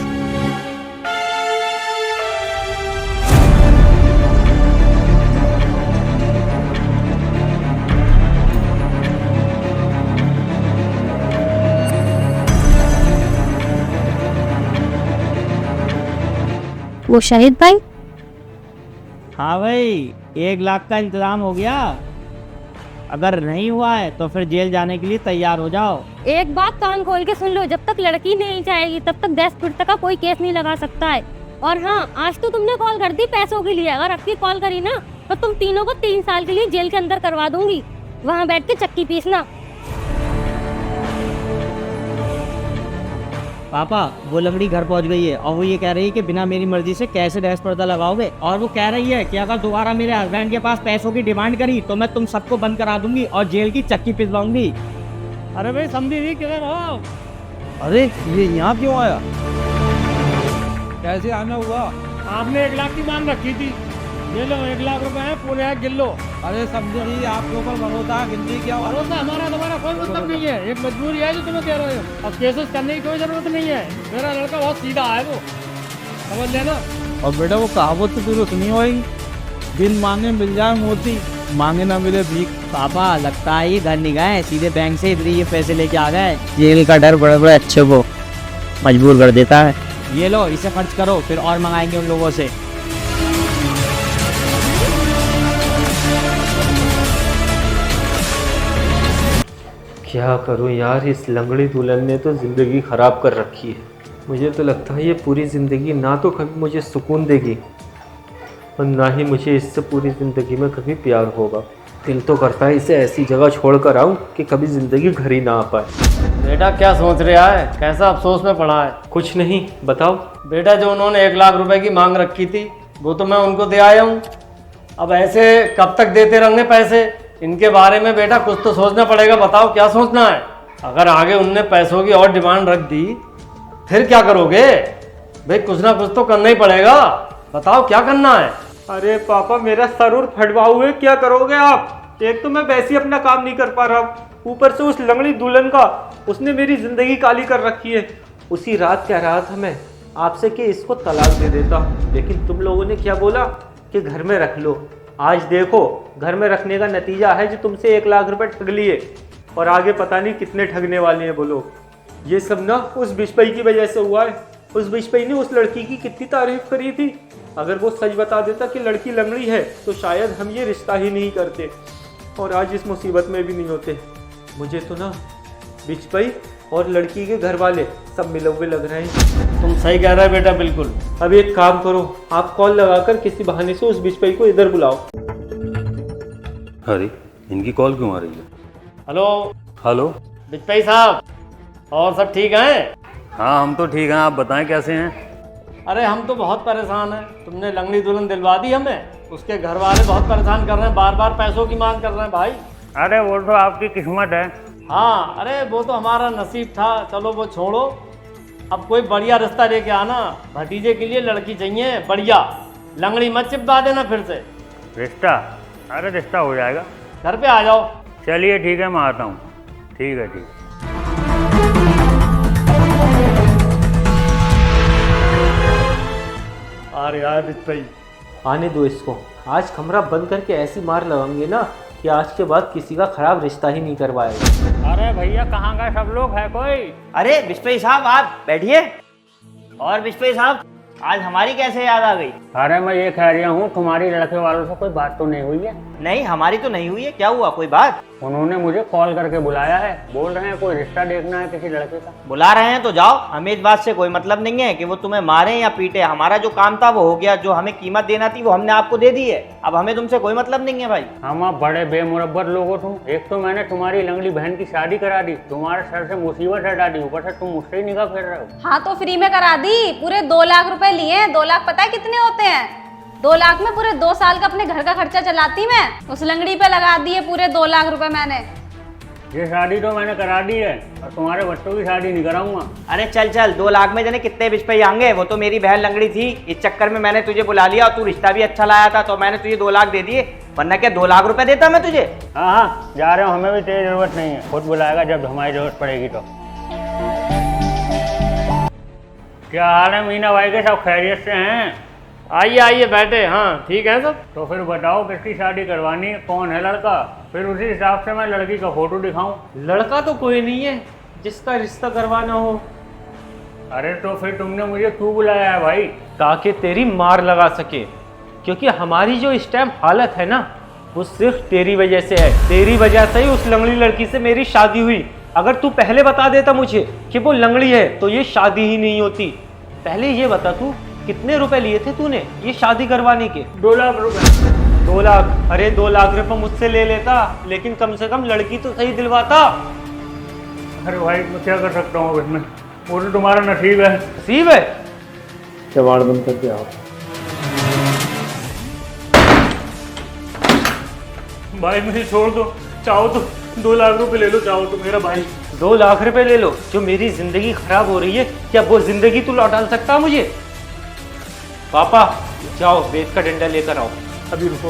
वो शाहिद भाई? हाँ भाई, 1 लाख का इंतजाम हो गया। अगर नहीं हुआ है तो फिर जेल जाने के लिए तैयार हो जाओ। एक बात कान खोल के सुन लो, जब तक लड़की नहीं जाएगी तब तक 10 फीट तक का कोई केस नहीं लगा सकता है। और हाँ, आज तो तुमने कॉल कर दी पैसों के लिए, अगर अब की कॉल करी ना तो तुम तीनों को 3 साल के लिए जेल के अंदर करवा दूंगी, वहाँ बैठ के चक्की पीसना। पापा वो लंगड़ी घर पहुंच गई है और वो ये कह रही है कि बिना मेरी मर्जी से कैसे दहेज पर्दा लगाओगे, और वो कह रही है कि अगर दोबारा मेरे हस्बैंड के पास पैसों की डिमांड करी तो मैं तुम सबको बंद करा दूंगी और जेल की चक्की पिसवाऊंगी। अरे भाई समझी नहीं, किधर हो? अरे ये यहाँ क्यों आया? कैसे आना हुआ? आपने 1 लाख की मांग रखी थी, ये लो 1 लाख रुपए है, पूरे है गिन लो। अरे समझे नहीं, आपके ऊपर भरोसा है, गिनती क्या हुआ? भरोसा हमारा तुम्हारा कोई मतलब नहीं है, एक मजबूरी है जो तुम्हें कह रहे हो। अब केसेस करने की कोई जरूरत नहीं है, मेरा लड़का बहुत सीधा है, वो समझ लेना। और बेटा वो कहावत तो तुझे सुनी होगी, बिन मांगे मिल जाए मोती, मांगे ना मिले भीख। पापा लगता है ये घर नहीं गए, सीधे बैंक से इधर ये पैसे लेके आ गए। जेल का डर बड़े बड़े अच्छे को मजबूर कर देता है। ये लो इसे खर्च करो, फिर और मंगाएंगे उन लोगों से। क्या करूं यार, इस लंगड़ी दुल्हन ने तो ज़िंदगी ख़राब कर रखी है। मुझे तो लगता है ये पूरी ज़िंदगी ना तो कभी मुझे सुकून देगी और ना ही मुझे इससे पूरी ज़िंदगी में कभी प्यार होगा। दिल तो करता है इसे ऐसी जगह छोड़ कर आऊँ कि कभी ज़िंदगी घर ही ना आ पाए। बेटा क्या सोच रहा है, कैसा अफसोस में पड़ा है? कुछ नहीं, बताओ। बेटा जो उन्होंने 1 लाख रुपए की मांग रखी थी वो तो मैं उनको दे आया हूँ। अब ऐसे कब तक देते रहेंगे पैसे? इनके बारे में बेटा कुछ तो सोचना पड़ेगा। बताओ क्या सोचना है? अगर आगे उनने पैसों की और डिमांड रख दी फिर क्या करोगे? भाई कुछ ना कुछ तो करना ही पड़ेगा, बताओ क्या करना है? अरे पापा मेरा सर और फटवा हुए, क्या करोगे आप? एक तो मैं वैसे ही अपना काम नहीं कर पा रहा, ऊपर से उस लंगड़ी दुल्हन का, उसने मेरी जिंदगी काली कर रखी है। उसी रात कह रहा था मैं आपसे कि इसको तलाक दे देता, लेकिन तुम लोगों ने क्या बोला कि घर में रख लो। आज देखो घर में रखने का नतीजा है जो तुमसे 1 लाख रुपए ठग लिए और आगे पता नहीं कितने ठगने वाले हैं वो लोग। ये सब ना उस बिशपई की वजह से हुआ है। उस बिशपई ने उस लड़की की कितनी तारीफ करी थी। अगर वो सच बता देता कि लड़की लंगड़ी है तो शायद हम ये रिश्ता ही नहीं करते और आज इस मुसीबत में भी नहीं होते। मुझे तो ना बिशपई और लड़की के घर वाले सब मिले हुए लग रहे हैं। तुम सही कह रहे हो बेटा, बिल्कुल। अब एक काम करो, आप कॉल लगाकर किसी बहाने से उस बिशपई को इधर बुलाओ। अरे इनकी कॉल क्यों आ रही है? हेलो हेलो बिजपई साहब, और सब ठीक हैं? हाँ हम तो ठीक हैं, आप बताएं कैसे हैं? अरे हम तो बहुत परेशान हैं। तुमने लंगड़ी दुल्हन दिलवा दी हमें, उसके घर वाले बहुत परेशान कर रहे हैं, बार बार पैसों की मांग कर रहे हैं भाई। अरे वो तो आपकी किस्मत है। हाँ, अरे वो तो हमारा नसीब था, चलो वो छोड़ो। अब कोई बढ़िया रिश्ता लेके आना, भतीजे के लिए लड़की चाहिए बढ़िया, लंगड़ी मत चिपका देना फिर से। रिश्ता? अरे रिश्ता हो जाएगा, घर पे आ जाओ। चलिए ठीक है, मैं आता हूँ। ठीक है, ठीक है। अरे यार भाई, आने दो इसको। आज कमरा बंद करके ऐसी मार लगाएंगे ना कि आज के बाद किसी का खराब रिश्ता ही नहीं करवाएगा। अरे भैया कहाँ गए सब लोग? है कोई? अरे बिस्पई साहब आप बैठिए। और बिस्पई साहब आज हमारी कैसे याद आ गई? अरे मैं ये कह रहा हूँ, तुम्हारी लड़के वालों से कोई बात तो नहीं हुई है? नहीं, हमारी तो नहीं हुई है। क्या हुआ, कोई बात? उन्होंने मुझे कॉल करके बुलाया है, बोल रहे हैं कोई रिश्ता देखना है किसी लड़के का। बुला रहे हैं तो जाओ, हमें इस बात से कोई मतलब नहीं है कि वो तुम्हें मारे या पीटे। हमारा जो काम था वो हो गया, जो हमें कीमत देना थी वो हमने आपको दे दी है। अब हमें तुमसे कोई मतलब नहीं है भाई। हम आप बड़े बेमुरब्बत लोग हो तुम। एक तो मैंने तुम्हारी लंगड़ी बहन की शादी करा दी, तुम्हारे सर से मुसीबत हटा दी, ऊपर से तुम मुझसे ही निगाह फेर रहे हो। हाँ तो फ्री में करा दी, पूरे 2 लाख रुपए लिए। 2 लाख पता है कितने होते हैं? 2 लाख में पूरे 2 साल का अपने घर का खर्चा चलाती मैं। उस लंगड़ी पे लगा दिए पूरे 2 लाख रुपए मैंने। ये शादी तो मैंने करा दी है और तुम्हारे बच्चों की शादी नहीं कराऊंगा। अरे चल चल, 2 लाख में जाने कितने बिस्पई आएंगे। वो तो मेरी बहन लंगड़ी थी, इस चक्कर में मैंने तुझे बुला लिया और तू रिश्ता भी अच्छा लाया था तो मैंने तुझे 2 लाख दे दिए, वरना क्या 2 लाख रुपए देता मैं तुझे? हाँ हाँ, जा रहे हो, हमें भी तेरी जरूरत नहीं है, खुद बुलाएगा जब हमारी जरूरत पड़ेगी तो। क्या हाल है मीना भाई के? सब खैरियत से हैं? आइए आइए बैठे। हाँ ठीक है सब। तो फिर बताओ किसकी शादी करवानी है, कौन है लड़का? फिर उसी हिसाब से मैं लड़की का फोटो दिखाऊं। लड़का तो कोई नहीं है जिसका रिश्ता करवाना हो। अरे तो फिर तुमने मुझे क्यों बुलाया है भाई? ताकि तेरी मार लगा सके, क्योंकि हमारी जो इस टाइम हालत है ना वो सिर्फ तेरी वजह से है। तेरी वजह से ही उस लंगड़ी लड़की से मेरी शादी हुई। अगर तू पहले बता देता मुझे कि वो लंगड़ी है तो ये शादी ही नहीं होती। पहले ये बता, तू कितने रुपए लिए थे तूने ये शादी करवाने के? 2 लाख रुपए। 2 लाख? अरे 2 लाख रुपए मुझसे ले लेता, लेकिन कम से कम लड़की तो सही दिलवाता। अरे भाई मैं क्या कर सकता हूँ इसमें, वो तो तुम्हारा नसीब है। नसीब है? कबाड़ बंद करके आओ। भाई मुझे छोड़ दो, चाहो तो 2 लाख रुपए ले लो, चाहो तो मेरा भाई। 2 लाख रुपए ले लो? जो मेरी जिंदगी खराब हो रही है, क्या वो जिंदगी तू लौटा सकता मुझे? पापा जाओ वेद का डंडा लेकर आओ। अभी रुको।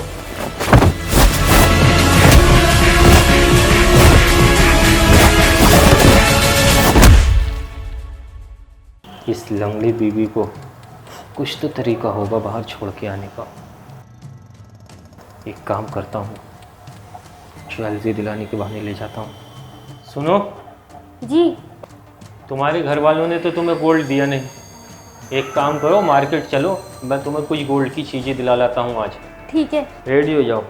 इस लंगड़ी बीवी को कुछ तो तरीका होगा बाहर छोड़ के आने का। एक काम करता हूँ, ज्वेलरी दिलाने के बहाने ले जाता हूँ। सुनो जी। तुम्हारे घर वालों ने तो तुम्हें गोल्ड दिया नहीं, एक काम करो मार्केट चलो, मैं तुम्हें कुछ गोल्ड की चीज़ें दिला लाता हूँ आज। ठीक है। रेडी हो जाओ,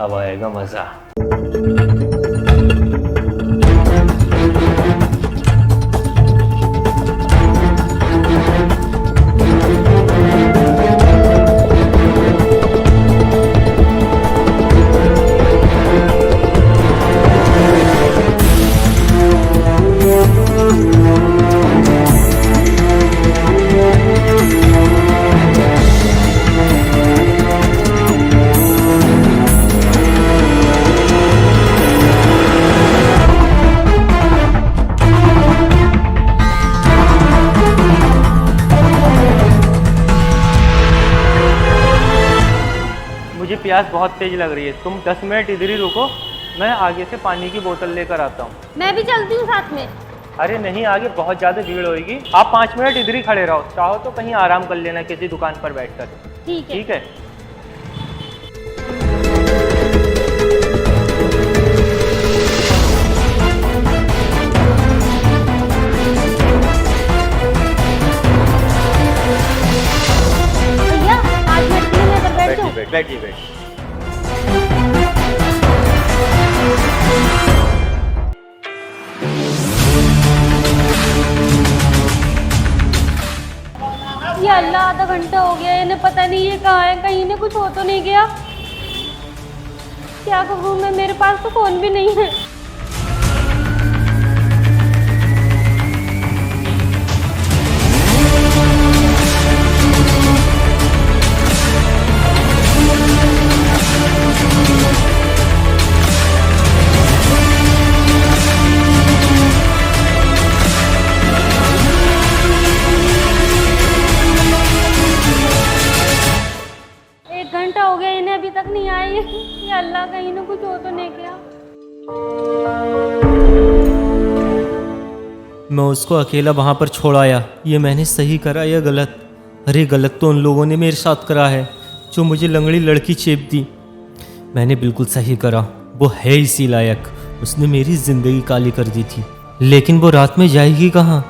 अब आएगा मज़ा। मुझे प्यास बहुत तेज लग रही है, तुम 10 मिनट इधर ही रुको, मैं आगे से पानी की बोतल लेकर आता हूँ। मैं भी चलती हूँ साथ में। अरे नहीं, आगे बहुत ज़्यादा भीड़ होगी, आप 5 मिनट इधर ही खड़े रहो, चाहो तो कहीं आराम कर लेना किसी दुकान पर बैठकर। ठीक है। ठीक है। भैया 5 मिनट के लिए मैं इधर बैठ जाऊँ? बैठिए बैठिए। ये अल्लाह, आधा घंटा हो गया, इन्हें पता नहीं ये कहाँ है, कहीं इन्हें कुछ हो तो नहीं गया। क्या करूँ मैं, मेरे पास तो फोन भी नहीं है। नहीं आई। या अल्लाह कहीं ना कुछ हो तो नहीं गया। मैं उसको अकेला वहाँ पर छोड़ आया। ये मैंने सही करा या गलत? अरे गलत तो उन लोगों ने मेरे साथ करा है जो मुझे लंगड़ी लड़की चेप दी। मैंने बिल्कुल सही करा, वो है इसी लायक। उसने मेरी ज़िंदगी काली कर दी थी, लेकिन वो रात में जाएगी कहाँ?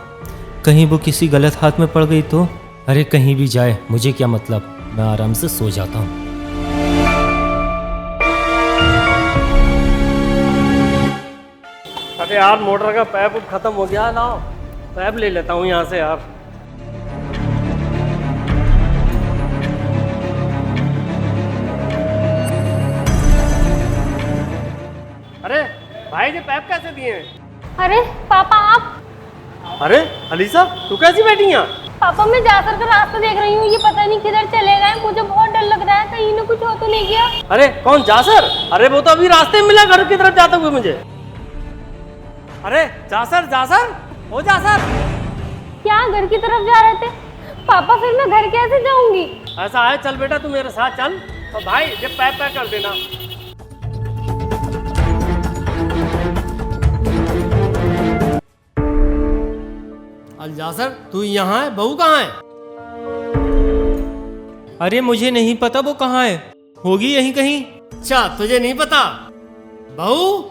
कहीं वो किसी गलत हाथ में पड़ गई तो? अरे कहीं भी जाए, मुझे क्या मतलब, मैं आराम से सो जाता हूँ। अरे यार मोटर का पैप खत्म हो गया ना, पैप ले लेता हूँ यहाँ से यार। अरे भाई जी पैप कैसे दिए हैं? अरे पापा आप? अरे अलीसा तू कैसी बैठी यहाँ? पापा मैं जाकर का रास्ता देख रही हूँ, ये पता नहीं किधर चले गए। मुझे बहुत डर लग रहा है, कहीं ना कुछ हो तो नहीं गया। अरे कौन जासर? अरे वो तो अभी रास्ते में मिला घर की तरफ जाते हुए मुझे। अरे जासर जासर ओ जासर, क्या घर की तरफ जा रहे थे? पापा फिर मैं घर कैसे जाऊंगी? ऐसा है, चल बेटा तू मेरे साथ चल। तो भाई ये पैप पैक कर देना। अल जासर तू यहाँ है, बहू कहाँ है? अरे मुझे नहीं पता वो कहाँ है, होगी यहीं कहीं। अच्छा तुझे नहीं पता? बहू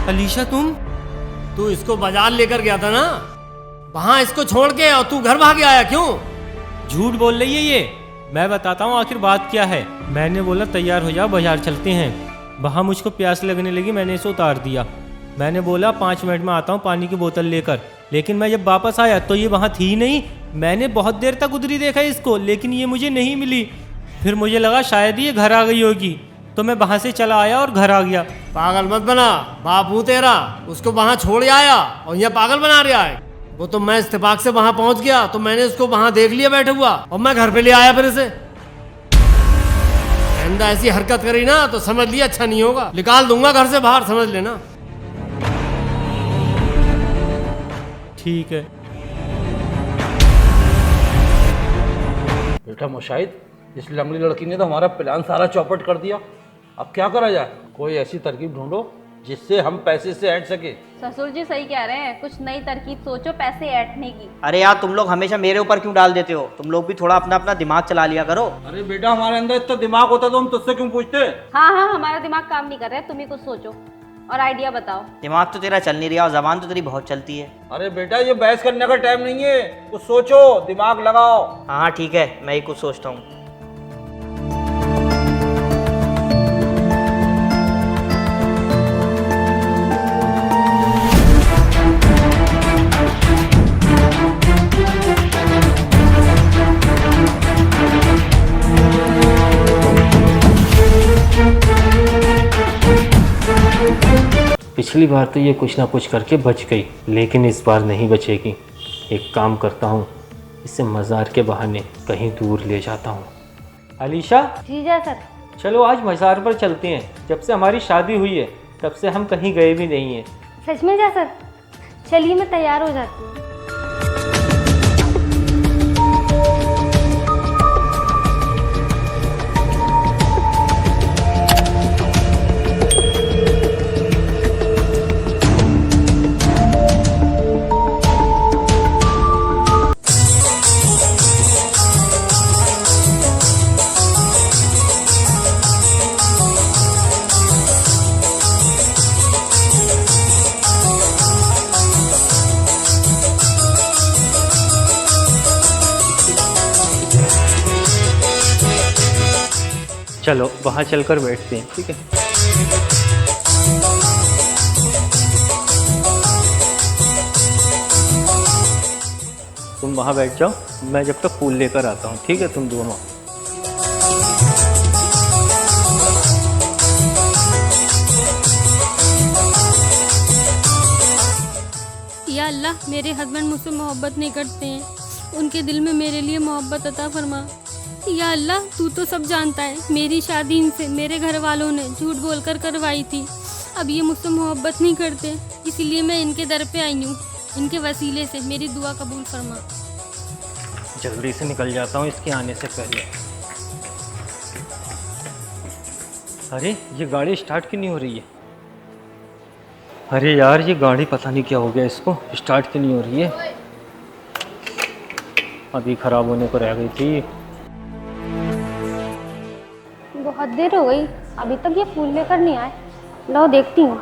अलीशा तू इसको बाजार लेकर गया था ना, वहां इसको छोड़ के और तू घर भाग आया क्यों? झूठ बोल रही है ये। मैं बताता हूँ आखिर बात क्या है। मैंने बोला तैयार हो जाओ बाजार चलते हैं। वहाँ मुझको प्यास लगने लगी, मैंने इसे उतार दिया। मैंने बोला 5 मिनट में आता हूँ पानी की बोतल लेकर, लेकिन मैं जब वापस आया तो ये वहाँ थी नहीं। मैंने बहुत देर तक उधरी देखा इसको, लेकिन ये मुझे नहीं मिली। फिर मुझे लगा शायद ये घर आ गई होगी, तो मैं वहाँ से चला आया और घर आ गया। पागल मत बना, बाप हूँ तेरा। उसको वहाँ छोड़ आया और यहाँ पागल बना रहा है। वो तो मैं इत्तेफाक से वहाँ पहुँच गया तो मैंने उसको वहाँ देख लिया बैठे हुआ और मैं घर पे ले आया फिर इसे। आइंदा ऐसी हरकत करी ना तो समझ लिया अच्छा नहीं होगा, निकाल दूंगा घर से बाहर, समझ लेना। ठीक है बेटा मुशाहिद, इस लंगड़ी लड़की ने तो हमारा प्लान सारा चौपट कर दिया। अब क्या करा जाए? कोई ऐसी तरकीब ढूंढो जिससे हम पैसे से ऐड सके। ससुर जी सही कह रहे हैं, कुछ नई तरकीब सोचो पैसे ऐंठने की। अरे यार तुम लोग हमेशा मेरे ऊपर क्यों डाल देते हो? तुम लोग भी थोड़ा अपना अपना दिमाग चला लिया करो। अरे बेटा हमारे अंदर इतना दिमाग होता तो हम तुझसे क्यों पूछते? हाँ हाँ हमारा दिमाग काम नहीं कर रहा है, तुम ही कुछ सोचो और आइडिया बताओ। दिमाग तो तेरा चल नहीं रहा और जबान तो तेरी बहुत चलती है। अरे बेटा ये बहस करने का टाइम नहीं है, कुछ सोचो, दिमाग लगाओ। हाँ ठीक है, मैं ही कुछ सोचता हूँ। पिछली बार तो ये कुछ ना कुछ करके बच गई, लेकिन इस बार नहीं बचेगी। एक काम करता हूँ, इसे मज़ार के बहाने कहीं दूर ले जाता हूँ। अलीशा जी जा सर। चलो आज मज़ार पर चलते हैं। जब से हमारी शादी हुई है तब से हम कहीं गए भी नहीं हैं। सच में जा सर? चलिए मैं तैयार हो जाती हूँ। चलो वहाँ चलकर बैठते हैं, ठीक है? तुम वहाँ बैठ जाओ, मैं जब तक फूल लेकर आता हूँ, ठीक है? तुम दोनों या अल्लाह मेरे हस्बैंड मुझसे मोहब्बत नहीं करते हैं, उनके दिल में मेरे लिए मोहब्बत अता फरमा। या अल्लाह तू तो सब जानता है, मेरी शादी इनसे मेरे घर वालों ने झूठ बोलकर करवाई थी। अब ये मुझसे मोहब्बत नहीं करते, इसीलिए मैं इनके दर पे आई हूँ। इनके वसीले से मेरी दुआ कबूल फरमा। जल्दी से निकल जाता हूँ इसके आने से पहले। अरे ये गाड़ी स्टार्ट क्यों नहीं हो रही है? अरे यार ये गाड़ी पता नहीं क्या हो गया, इसको स्टार्ट क्यों नहीं हो रही है? अभी ख़राब होने को रह गई थी। बहुत देर हो गई, अभी तक ये फूल लेकर नहीं आए। लो देखती हूँ।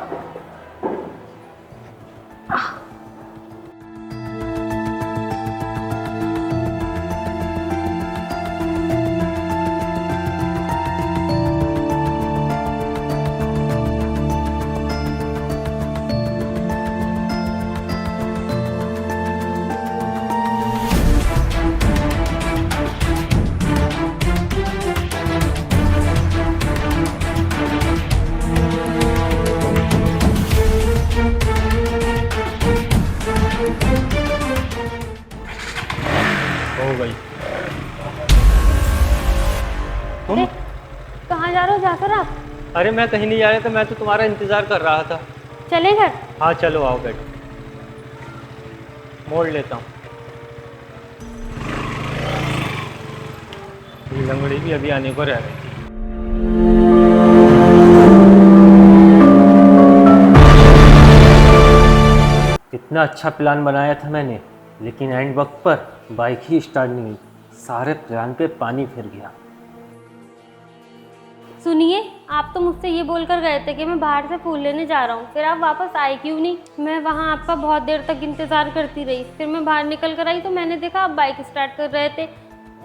हो गई। अरे कहाँ जा रहे हो जाकर आप? अरे मैं कहीं नहीं जा रहा था, मैं तो तुम्हारा इंतज़ार कर रहा था। चले घर? हाँ चलो आओ बैठो, मोड़ लेता हूँ। ये लंगड़ी भी अभी आने को रह गई थी। इतना अच्छा प्लान बनाया था मैंने, लेकिन एंड वक्त पर बाइक ही स्टार्ट नहीं हुई। सारे प्लान पे पानी फिर गया। सुनिए, आप तो मुझसे ये बोलकर गए थे कि मैं बाहर से फूल लेने जा रहा हूँ, फिर आप वापस आए क्यों नहीं? मैं वहाँ आपका बहुत देर तक इंतज़ार करती रही, फिर मैं बाहर निकल कर आई तो मैंने देखा आप बाइक स्टार्ट कर रहे थे।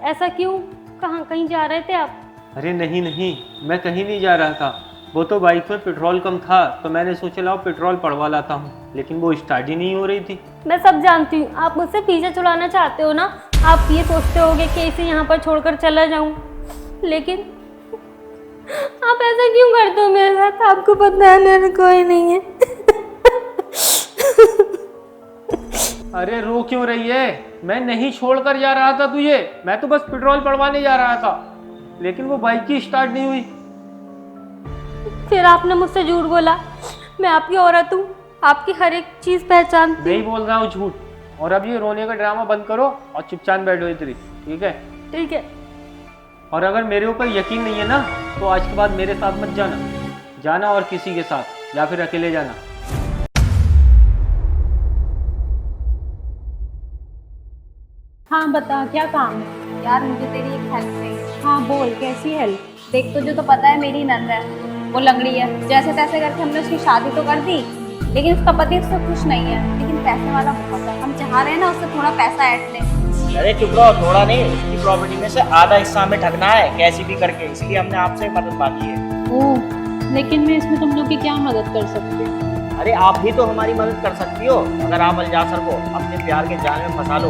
ऐसा क्यों? कहीं जा रहे थे आप? अरे नहीं नहीं, मैं कहीं नहीं जा रहा था। वो तो बाइक में पेट्रोल कम था तो मैंने सोचा लाओ पेट्रोल पड़वा लाता हूँ, लेकिन वो स्टार्ट ही नहीं हो रही थी। मैं सब जानती हूँ, आप मुझसे पीछे छुड़ाना चाहते हो ना। आप ये सोचते होगे कि इसे यहाँ पर छोड़कर चला जाऊँ, लेकिन आप ऐसा क्यों करते हो मेरे साथ? आपको पता है मेरा कोई नहीं है। अरे रो क्यों रही है? मैं नहीं छोड़कर जा रहा था तुझे, मैं तो बस पेट्रोल पड़वाने जा रहा था, लेकिन वो बाइक ही स्टार्ट नहीं हुई। फिर आपने मुझसे झूठ बोला। मैं आपकी औरत हूँ, आपकी हर एक चीज़ पहचानती। नहीं बोल रहा हूँ झूठ। और अब ये रोने का ड्रामा बंद करो और चुपचाप बैठो इधर, ठीक है? ठीक है। और अगर मेरे ऊपर यकीन नहीं है ना तो आज के बाद मेरे साथ मत जाना, जाना और किसी के साथ, या फिर अकेले जाना। हाँ बता, क्या काम है? यार मुझे तेरी एक हेल्प चाहिए। हाँ बोल, कैसी हेल्प? देख तुझे तो पता है मेरी नंद है, वो लंगड़ी है। जैसे तैसे करके हमने उसकी शादी तो कर दी, लेकिन उसका पति उससे खुश नहीं है, लेकिन पैसे वाला बहुत है। हम चाह रहे हैं ना उससे थोड़ा पैसा ऐड ले। अरे चुप रहो, थोड़ा नहीं, उसकी प्रॉपर्टी में से आधा हिस्सा हमें ठगना है कैसी भी करके, इसलिए हमने आपसे मदद मांगी है। ओह, लेकिन मैं इसमें तुम लोग की क्या मदद कर सकती हूँ? अरे आप ही तो हमारी मदद कर सकती हो। अगर आप अलजासर को अपने प्यार के जाल में फंसा लो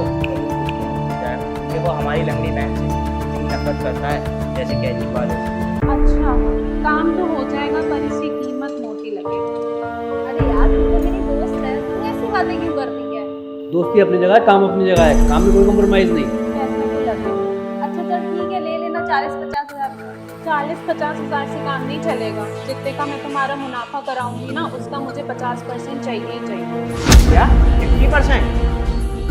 तो वो हमारी लंगड़ी बहन से इतनी नफरत करता है जैसे कैदी वाले। अच्छा, काम तो हो जाएगा पर इसकी कीमत मोटी लगेगी। अरे यार तू तो मेरी दोस्त है, तू ऐसी बातें क्यों करती है? दोस्ती अपनी जगह है, काम अपनी जगह है, काम में कोई कॉम्प्रोमाइज नहीं। पैसे तो लगेगा। अच्छा चल ठीक है, ले लेना 40-50 हज़ार। 40-50 हज़ार से काम नहीं चलेगा। जितने का मैं तुम्हारा मुनाफा कराऊंगी ना, उसका मुझे 50% चाहिए ही चाहिए। क्या 50%?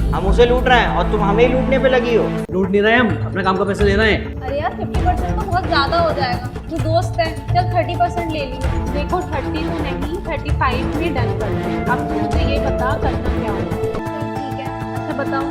हम उसे लूट रहे हैं और तुम हमें ही लूटने पे लगी हो। लूट नहीं रहे हम, अपने काम का पैसा ले रहे हैं। अरे यार 50% तो बहुत ज़्यादा हो जाएगा, तू दोस्त है। चल 30% ले ली। देखो 30 तो नहीं, 35 में डन कर दे। अब तू मुझे ये बता करना क्या होगा? ठीक है, अच्छा बताओ।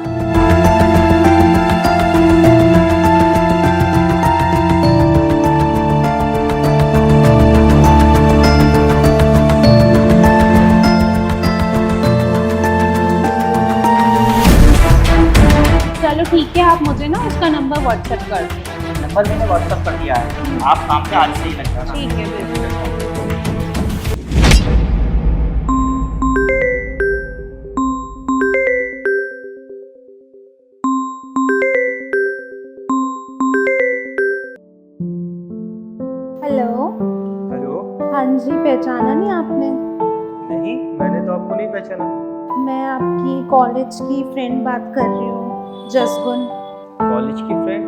चलो ठीक है, आप मुझे ना उसका नंबर व्हाट्सएप कर दो। नंबर मैंने व्हाट्सएप कर दिया है, आप काम से आज से ही लग जाना। ठीक है बिल्कुल। हेलो। हेलो। हाँ जी, पहचाना नहीं आपने? नहीं, मैंने तो आपको नहीं पहचाना। मैं आपकी कॉलेज की फ्रेंड बात कर रही हूँ, जसगुन। कॉलेज की फ्रेंड?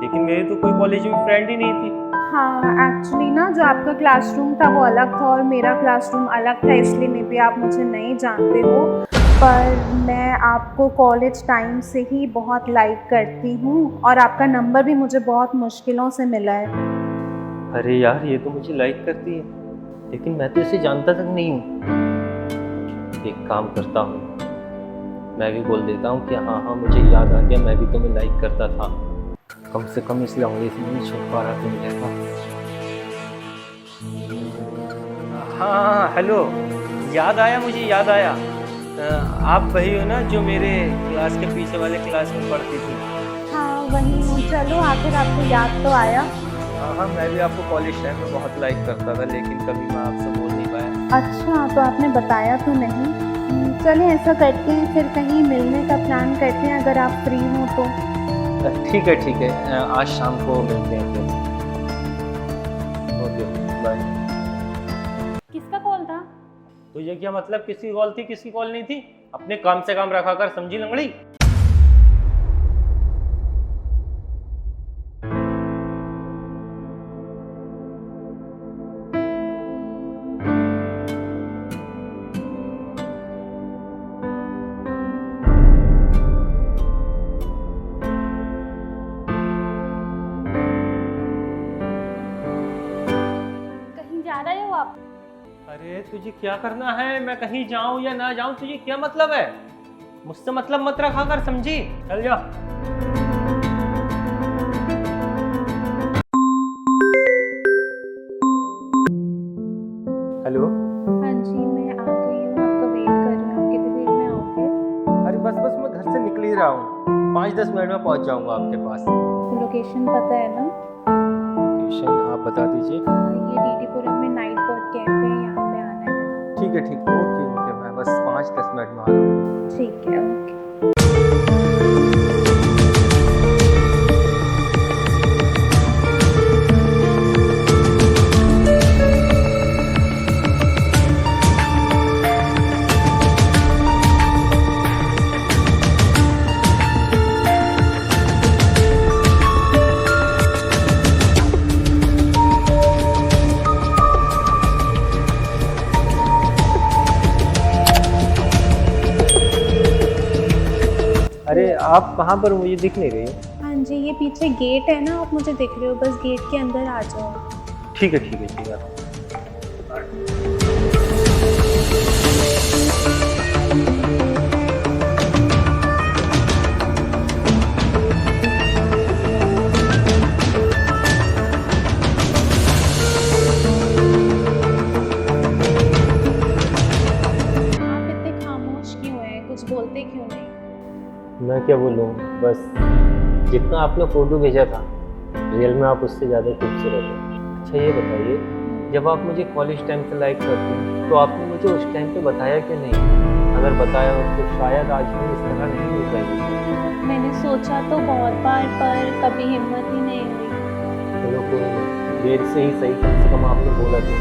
लेकिन मेरी तो कोई कॉलेज में फ्रेंड ही नहीं थी। हाँ एक्चुअली ना, जो आपका क्लासरूम था वो अलग था और मेरा क्लासरूम अलग था, इसलिए मे बी आप मुझे नहीं जानते हो। पर मैं आपको कॉलेज टाइम से ही बहुत लाइक करती हूँ और आपका नंबर भी मुझे बहुत मुश्किलों से मिला है। अरे यार, ये तो मुझे लाइक करती है, लेकिन मैं तो इसे जानता तक नहीं हूँ। एक काम करता हूँ, मैं भी बोल देता हूँ कि हाँ हाँ मुझे याद आ गया, मैं भी तुम्हें लाइक करता था। कम से कम इस लंगड़े से नहीं छुप पा रहा तुम जैसा। हाँ हेलो, याद आया, मुझे याद आया। आप वही हो ना जो मेरे क्लास के पीछे वाले क्लास में पढ़ती थी? हाँ वही हूँ। चलो आखिर आपको याद तो आया। हाँ हाँ, मैं भी आपको कॉलेज टाइम में बहुत लाइक करता था, लेकिन कभी मैं आपसे बोल नहीं पाया। अच्छा, तो आपने बताया तो नहीं। चलिए ऐसा करते हैं, फिर कहीं मिलने का प्लान करते हैं अगर आप फ्री हो तो। ठीक है, आज शाम को मिलते हैं फिर। Okay bye. किसका कॉल था? तो ये क्या मतलब, किसकी कॉल थी किसकी कॉल नहीं थी? अपने काम से काम रखा कर, समझी लंगड़ी? कहीं जा रहे हो आप? अरे तुझे क्या करना है, मैं कहीं जाऊं या ना जाऊं, तुझे क्या मतलब है? मुझसे मतलब मत रखा कर, समझी? चल जा। हेलो। हाँ जी, मैं आ गई हूँ, आपका वेट कर रही हूँ। कितनी देर में आओगे? अरे बस मैं घर से निकल ही रहा हूँ, 5-10 मिनट में पहुंच जाऊंगा आपके पास। लोकेशन पता है ना? लोकेशन आप बता दीजिए। ये डीडीपुरम में नाइट बोर्ड कैफे है, यहाँ पे आना है। ठीक है ओके, मैं बस 5-10 मिनट में आ रहा हूँ। ठीक है, ओके। अरे आप कहाँ पर, मुझे दिख नहीं रही हो? हाँ जी, ये पीछे गेट है ना, आप मुझे दिख रहे हो, बस गेट के अंदर आ जाओ। ठीक है। आप इतने खामोश क्यों हैं? कुछ बोलते क्यों नहीं? मैं क्या बोलूँ, बस जितना आपने फोटो भेजा था रियल में आप उससे ज़्यादा खूबसूरत हो। अच्छा ये बताइए, जब आप मुझे कॉलेज टाइम से लाइक करते हैं तो आपने मुझे उस टाइम पे बताया क्यों नहीं? अगर बताया हो तो शायद आज हम इस तरह नहीं हो पाएंगे। मैंने सोचा तो बहुत बार, पर कभी हिम्मत ही नहीं हुई। चलो कोई नहीं, देर से ही सही, कम से कम आपने बोला था,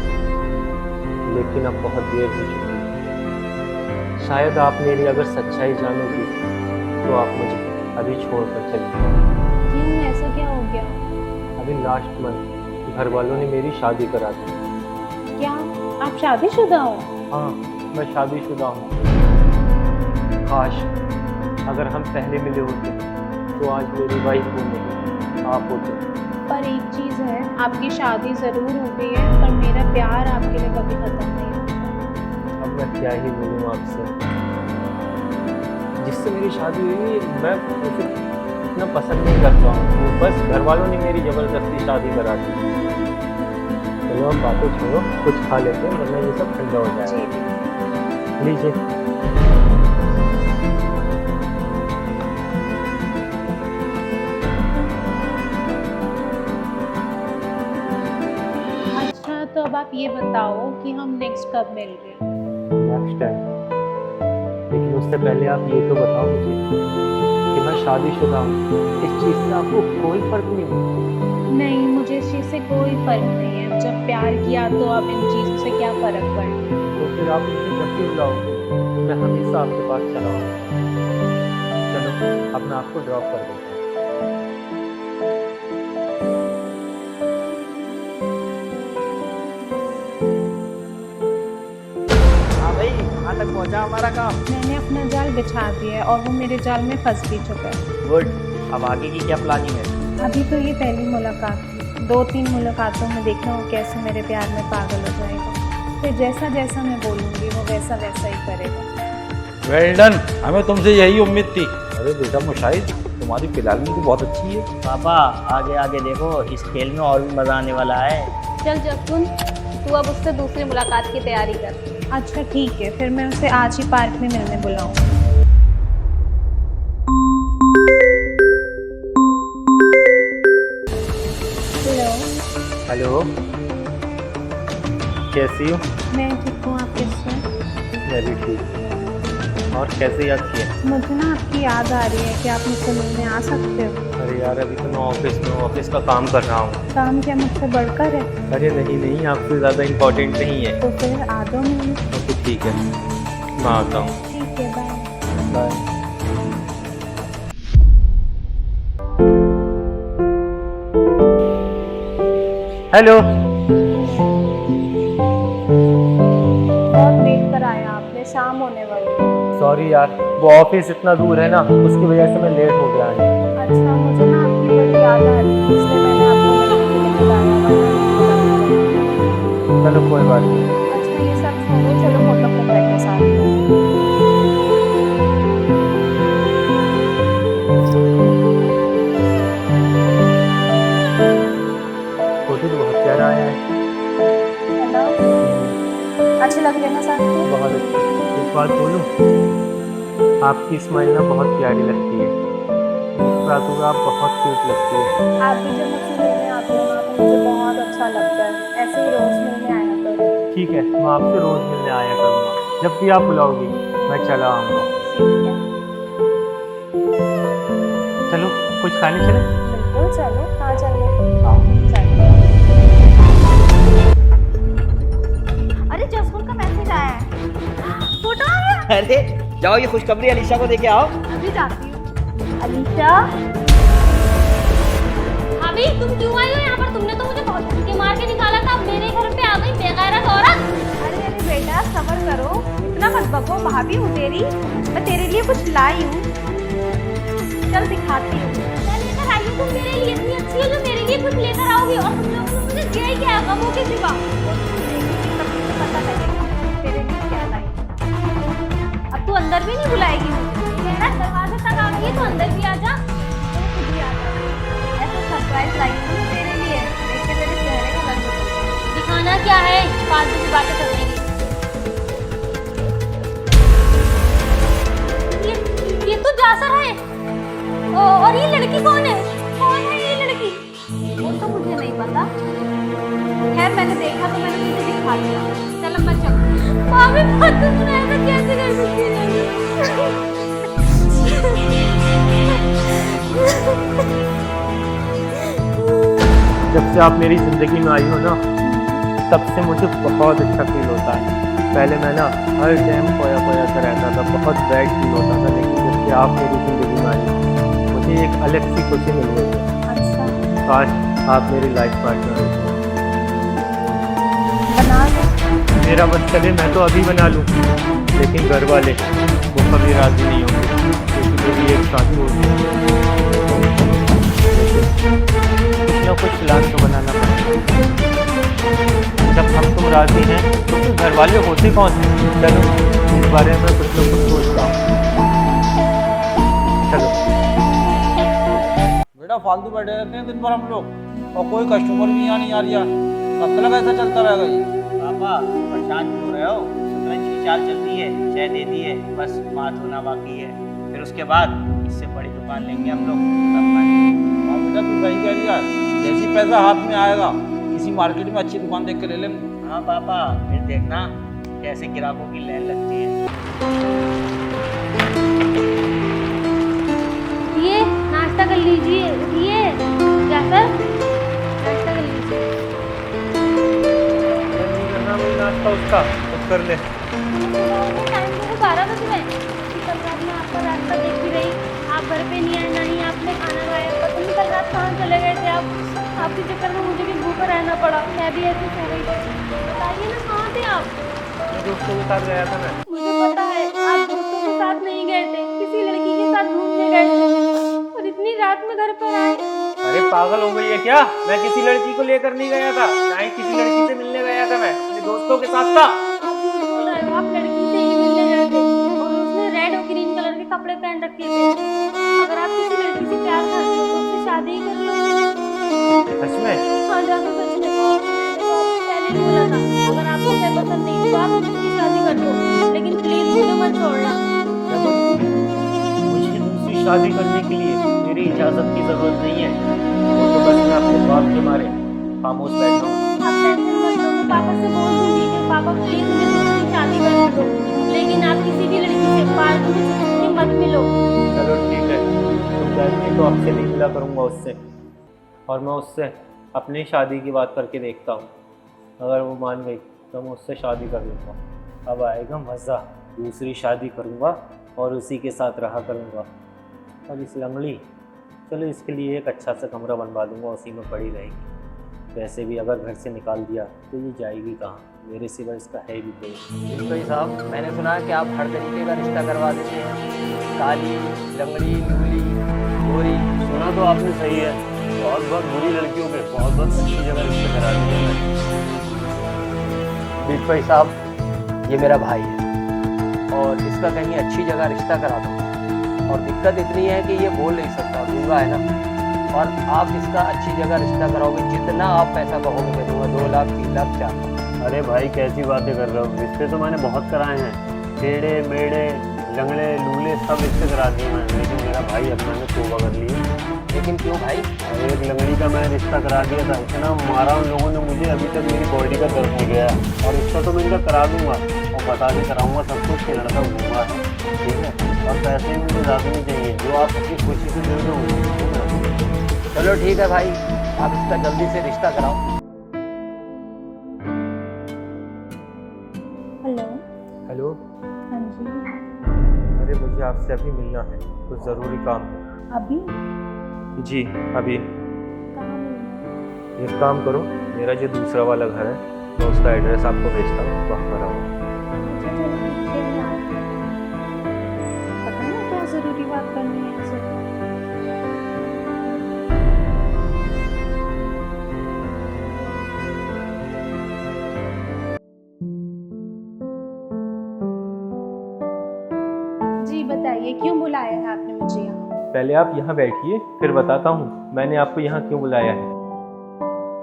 लेकिन अब बहुत देर हो चुकी है। शायद आप मेरी अगर सच्चाई जानोगी तो आप मुझे अभी छोड़कर चली जाओ। क्यों, ऐसा क्या हो गया? अभी लास्ट मंथ घर वालों ने मेरी शादी करा दी। क्या आप शादीशुदा हो? हाँ, मैं शादीशुदा हूँ। काश अगर हम पहले मिले होते तो आज मेरी वाइफ वो नहीं, आप होते। पर एक चीज़ है, आपकी शादी ज़रूर हो गई है, पर मेरा प्यार आपके लिए कभी ख़त्म नहीं होगा। अब मैं क्या ही बोलूँ आपसे, जिससे मेरी शादी हुई मैं उसे इतना पसंद नहीं करता हूँ, बस घर वालों ने मेरी ज़बरदस्ती शादी करा दी। चलो अब बातें छोड़ो, कुछ खा लेते हैं वरना ये सब ठंडा हो जाएगा। लीजिए। अच्छा, तो अब आप ये बताओ कि हम नेक्स्ट कब मिल रहे हैं? नेक्स्ट टाइम, लेकिन उससे पहले आप ये तो बताओ मुझे कि मैं शादीशुदा हूँ, इस चीज़ से आपको कोई फर्क नहीं है? नहीं, मुझे इस चीज़ से कोई फ़र्क नहीं है। जब प्यार किया तो अब इन चीज़ों से क्या फ़र्क पड़ता? तो फिर आप मुझे जब भी बुलाओगे मैं हमेशा आपके पास चला आऊँगा। चलो अब मैं आपको ड्रॉप कर देता हूँ। हाँ भाई, कहाँ तक पहुँचा हमारा काम? मैंने अपना बिछा दी है और वो मेरे जाल में फंस भी चुका है। गुड। अब आगे की क्या प्लानिंग है? अभी तो ये पहली मुलाकात थी, 2-3 मुलाकातों में देखना वो कैसे मेरे प्यार में पागल हो जाएगा। फिर जैसा जैसा मैं बोलूँगी वो वैसा वैसा ही करेगा। वेल डन, हमें तुमसे यही उम्मीद थी। अरे बेटा मुशाहिद, तुम्हारी फिलहाल तो बहुत अच्छी है। पापा आगे आगे देखो, इस खेल में और भी मज़ा आने वाला है। चल जसकुन, तू अब उससे दूसरी मुलाकात की तैयारी कर। अच्छा ठीक है, फिर मैं उसे आज ही पार्क में मिलने बुलाऊँ। हेलो, कैसी हो? मैं ठीक हूँ, आप कैसे हैं? मैं भी ठीक हूँ। और कैसे याद किया? मुझे ना आपकी याद आ रही है कि आप मुझसे मिलने आ सकते हो। अरे यार, अभी तो मैं ऑफिस में हूँ, ऑफिस का काम कर रहा हूँ। काम क्या मुझसे बढ़कर है? अरे नहीं, आपसे ज़्यादा इम्पोर्टेंट नहीं है। तो फिर आ जाओ मिलने। ओके ठीक है, मैं आता हूँ। ठीक है, बाय। बाय। हेलो। बहुत वेट कराया आपने, शाम होने वाली है। सॉरी यार, वो ऑफिस इतना दूर है ना, उसकी वजह से मैं लेट हो गया हूँ। अच्छा, मुझे ना आपकी बड़ी याद आ रही है, इसलिए मैंने आपको मिलने के लिए बुलाया, वरना नहीं बुलाया। चलो कोई बात नहीं। अच्छा ये सब छोड़ो, चलो फोटो को बैठे साथ में। फोटो तो बहुत प्यारा आया है। हेलो, अच्छी लग रही है ना साथ में? बहुत अच्छी। एक बात बोलूं, आपकी स्माइल ना बहुत प्यारी लगती है। रातों को आप बहुत क्यूट लगती है। आप भी जब मुझसे मिलने आते हो ना तो मुझे बहुत अच्छा लगता है। ऐसे ही रोज मिलने आया करो। ठीक है, मैं आपसे रोज मिलने आया करूँगा। जब भी आप बुलाओगी मैं चला आऊँगा। ठीक है, चलो कुछ खाने चले? बिल्कुल चलो। हाँ चलिए, आओ चलो। अरे जसकुन का मैसेज आया है, फोटो आ गया। अरे जाओ, ये खुशखबरी अलीशा को देके आओ। अभी जाती हूँ। अलीशा, अभी तुम क्यों आई हो यहाँ पर? तुमने तो मुझे बहुत धक्के मार के निकाला था, अब मेरे घर पे आ गई बेगैरत औरत। अरे अरे बेटा सब्र करो, इतना मत बको। भाभी हूँ तेरी, मैं तेरे लिए कुछ लाई हूँ। चल दिखाती हूँ। मैं लेकर आई हूँ, तुम मेरे लिए इतनी अच्छी हो जो मेरे लिए कुछ लेकर आओगी, और तुम लोगों ने मुझे दिया ही क्या है गमों के सिवा? तब तुझे पता लगेगा तेरे लिए क्या लाई हूँ। अब तू अंदर भी नहीं बुलाएगी मुझे? मेरा दरवाजे तक आ गई है तो अंदर भी आ जा। तो खुद ही आ जा। ऐसा सरप्राइज लाई हूँ मैं तेरे लिए, देख के तेरे चेहरे का रंग बदल गया। दिखाना क्या है, फालतू की बातें करने की। ये तो जासर है। और ये लड़की कौन है? कौन है ये लड़की? वो तो मुझे नहीं पता। खैर मैंने देखा तो मैंने तुझे दिखा दिया। चल अब मैं चल। भाभी बात तो सुना है, तो कैसे कर सकती है? जब से आप मेरी ज़िंदगी में आई हो ना, तब से मुझे बहुत अच्छा फील होता है। पहले मैं ना हर टाइम खोया खोया सा रहता था, बहुत बैड फील होता था, लेकिन जब से आप मेरी ज़िंदगी में आई मुझे एक अलग सी खुशी मिल गई है। अच्छा, काश आप मेरी लाइफ पार्टनर होते। बना लो। मेरा बस चले मैं तो अभी बना लूँ, लेकिन घर वाले वो कभी राज़ी नहीं होंगे, क्योंकि मेरी एक साथ हो कुछ ना कुछ प्लान तो बनाना पड़ेगा। जब हम तुम राज़ी हैं तो फिर घर वाले होते कौन हैं? चलो इस बारे में कुछ ना कुछ सोचता हूँ। चलो बेटा फालतू बैठे रहते हैं दिन भर हम लोग, और कोई कस्टमर भी यहाँ नहीं आ रहा। कब तक ऐसा चलता रहेगा ये? पापा परेशान क्यों हो रहे हो? शतरंज की चाल चल रही है, चाय दे दी है, बस बात होना बाकी है। फिर उसके बाद इससे बड़ी दुकान लेंगे हम लोग, तब खाएंगे। हाँ बेटा तू सही कह रही है, जैसी पैसा हाथ में आएगा किसी मार्केट में अच्छी दुकान देख के ले लेंगे। हाँ पापा, फिर देखना कैसे ग्राहकों की लाइन लगती है। ये नाश्ता कर लीजिए। ये जाकर नाश्ता कर लीजिए। नहीं करना भाई नाश्ता उसका, तो कर ले। टाइम तो 12 बजे में। कल रात में आपका रास्ता देख भी रही, आप घर पे नहीं आए, ना ही आपने खाना खाया। पता नहीं कल रात कहाँ चले गए थे आप। आपके चक्कर में मुझे भी भूखा रहना पड़ा, मैं भी ऐसे सो गई थी। बताइए ना कहाँ थे आप? दोस्तों के साथ गया था मैं। मुझे पता है आप दोस्तों के साथ नहीं गए थे, किसी लड़की के साथ घूमने गए थे और इतनी रात में घर पर आए। अरे पागल हो गई है क्या? मैं किसी लड़की को लेकर नहीं गया था, ना ही किसी लड़की से मिलने गया था, मैं अपने दोस्तों के साथ था। आप झूठ बोल रहे हो, आप लड़की से ही मिलने गए थे और उसने रेड और ग्रीन कलर के कपड़े पहन रखे थे। अगर आप किसी लड़की से प्यार करते हो तो उससे शादी ही कर लो। सच में? हाँ जानो सच में, पहले ही बोला था अगर आपको मैं पसंद नहीं तो आप मुझसे शादी कर दो, लेकिन प्लीज मुझे मत छोड़ना। मुझे दूसरी शादी करने के लिए मेरी इजाजत की जरूरत नहीं है, तो बस मैं अपने बाप के मारे खामोश बैठा हूँ। आप टेंशन मत लो, मैं पापा से बोल दूंगी कि पापा प्लीज मुझे दूसरी शादी करने दो, लेकिन आप किसी भी लड़की से फालतू में छुप के मत मिलो। चलो ठीक है, तुम जानती तो आपसे नहीं मिला करूँगा उससे, और मैं उससे अपनी शादी की बात करके देखता हूँ। अगर वो मान गई तो मैं उससे शादी कर लूँगा। अब आएगा मज़ा, दूसरी शादी करूँगा और उसी के साथ रहा करूँगा। और इस लंगड़ी, चलो इसके लिए एक अच्छा सा कमरा बनवा दूँगा, उसी में पड़ी रहेगी। वैसे भी अगर घर से निकाल दिया तो ये जाएगी कहाँ? मेरे सिवा इसका है भी कोई। भाई साहब, मैंने सुना है कि आप हर तरीके का रिश्ता करवा देते हैं, काली, लंगड़ी, लूली, गोरी। सुना तो आपने सही है, बहुत बहुत बुरी लड़कियों के बहुत बहुत अच्छी जगह रिश्ते करा दिए हैं। बिग भाई साहब, ये मेरा भाई है और इसका कहीं अच्छी जगह रिश्ता करा दो। और दिक्कत इतनी है कि ये बोल नहीं सकता, गूंगा है ना, और आप इसका अच्छी जगह रिश्ता कराओगे, जितना आप पैसा कहोगे मैं दूंगा, 2 लाख 3 लाख 4 लाख। अरे भाई कैसी बातें कर रहे हो? रिश्ते तो मैंने बहुत कराए हैं, टेढ़े मेढ़े लंगड़े लूले सब रिश्ते करा दिए हैं, लेकिन मेरा भाई अपना ने तोबा कर ली। लेकिन क्यों भाई? एक लंगड़ी का मैं रिश्ता करा दिया था, इतना मारा उन लोगों ने मुझे, अभी तक मेरी बॉडी का दर्द नहीं गया। और रिश्ता तो मैं इनका करा दूंगा और बता के कराऊंगा सब कुछ कि लड़का घूमा है, ठीक है? और पैसे भी मुझे ज़्यादा नहीं चाहिए, जो आप अपनी खुशी से दे दो। चलो ठीक है भाई, आप इसका जल्दी से रिश्ता कराओ। हेलो। हेलो। हाँ जी। अरे मुझे आपसे अभी मिलना है, कुछ ज़रूरी काम है। अभी? जी अभी। कहाँ मिलना? एक काम करो, मेरा जो दूसरा वाला घर है मैं उसका एड्रेस आपको भेजता हूँ, वहाँ पर आओ। अच्छा चलो ठीक है, मैं आती हूँ। पता है ना क्या ज़रूरी बात करनी है आपसे। जी बताइए, क्यों बुलाया है आपने मुझे यहाँ? पहले आप यहाँ बैठिए, फिर बताता हूँ मैंने आपको यहाँ क्यों बुलाया है।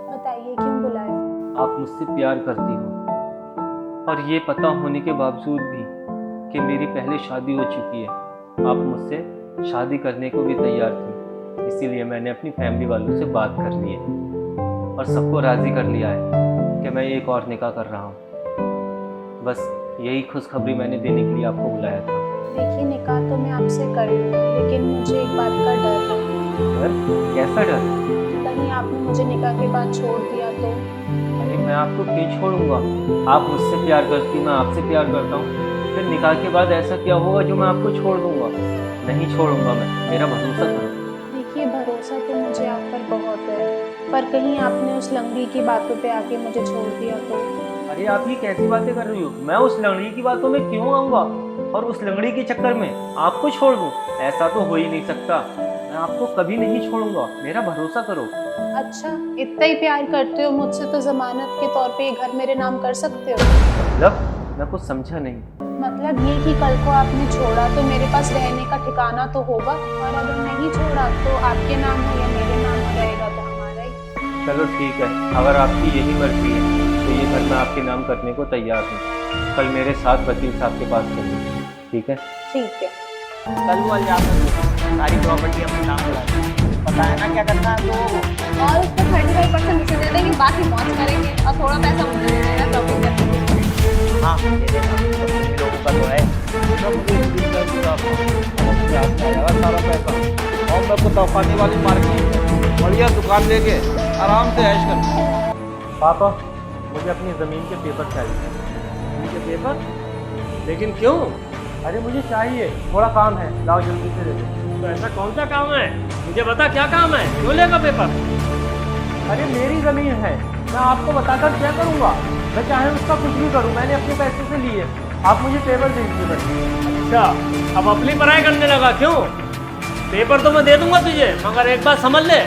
बताइए क्यों बुलाया? आप मुझसे प्यार करती हो और ये पता होने के बावजूद भी कि मेरी पहले शादी हो चुकी है, आप मुझसे शादी करने को भी तैयार थी। इसीलिए मैंने अपनी फैमिली वालों से बात कर ली है और सबको राज़ी कर लिया है कि मैं एक और निकाह कर रहा हूँ। बस यही खुशखबरी मैंने देने के लिए आपको बुलाया था। देखिए निकाह तो मैं आपसे कर लूँ, लेकिन मुझे एक बात का डर है। डर? कैसा डर? कहीं आपने मुझे निकाह के बाद छोड़ दिया तो? अरे मैं आपको क्यों छोड़ूंगा? आप मुझसे प्यार करती, मैं आपसे प्यार करता हूँ, फिर निकाह के बाद ऐसा क्या होगा जो मैं आपको छोड़ दूंगा? नहीं छोड़ूंगा मैं, मेरा भरोसा करो। देखिए भरोसा तो मुझे आप पर बहुत है, पर कहीं आपने उस लंगड़ी की बातों पे आके मुझे छोड़ दिया तो? अरे आप ये कैसी बातें कर रही हो? मैं उस लंगड़ी की बातों में क्यों आऊँगा और उस लंगड़ी के चक्कर में आपको छोड़ दूँ? ऐसा तो हो ही नहीं सकता, मैं आपको कभी नहीं छोड़ूंगा, मेरा भरोसा करो। अच्छा, इतना ही प्यार करते हो मुझसे तो जमानत के तौर पे ये घर मेरे नाम कर सकते हो? मतलब? मैं कुछ समझा नहीं। मतलब ये कि कल को आपने छोड़ा तो मेरे पास रहने का ठिकाना तो होगा, और अगर नहीं छोड़ा तो आपके नाम हो या मेरे नाम हो रहेगा तो हमारा ही। चलो ठीक है, अगर आपकी यही मर्जी है तो ये घर मैं आपके नाम करने को तैयार हूँ। कल मेरे साथ वकील साहब के पास चलिए, ठीक है? ठीक है। कल वो जाकर सारी प्रॉपर्टी अपने नाम करा, पता है ना क्या करना है तो। और उसको 35% मुझे दे देंगे, बाकी मौज करेंगे और थोड़ा पैसा मुझे दे देना शॉपिंग करने के लिए। हाँ दे देना, तो लोगों का तो है। सारा पैसा और मैं को तोहफाने वाली मार्केट बढ़िया दुकान लेके आराम से ऐश कर। पापा मुझे अपनी ज़मीन के पेपर चाहिए। ज़मीन के पेपर? लेकिन क्यों? अरे मुझे चाहिए, थोड़ा काम है, लाओ जल्दी से दे दो। तो ऐसा कौन सा काम है? मुझे बता क्या काम है, क्यों लेगा पेपर? अरे मेरी ज़मीन है, मैं आपको बताकर क्या करूँगा? मैं चाहे उसका कुछ भी करूँ, मैंने अपने पैसे से लिए। आप मुझे पेपर दे दीजिए बस। अच्छा, अब अपनी पढ़ाई करने लगा क्यों? पेपर तो मैं दे दूंगा तुझे, मगर एक बात समझ ले,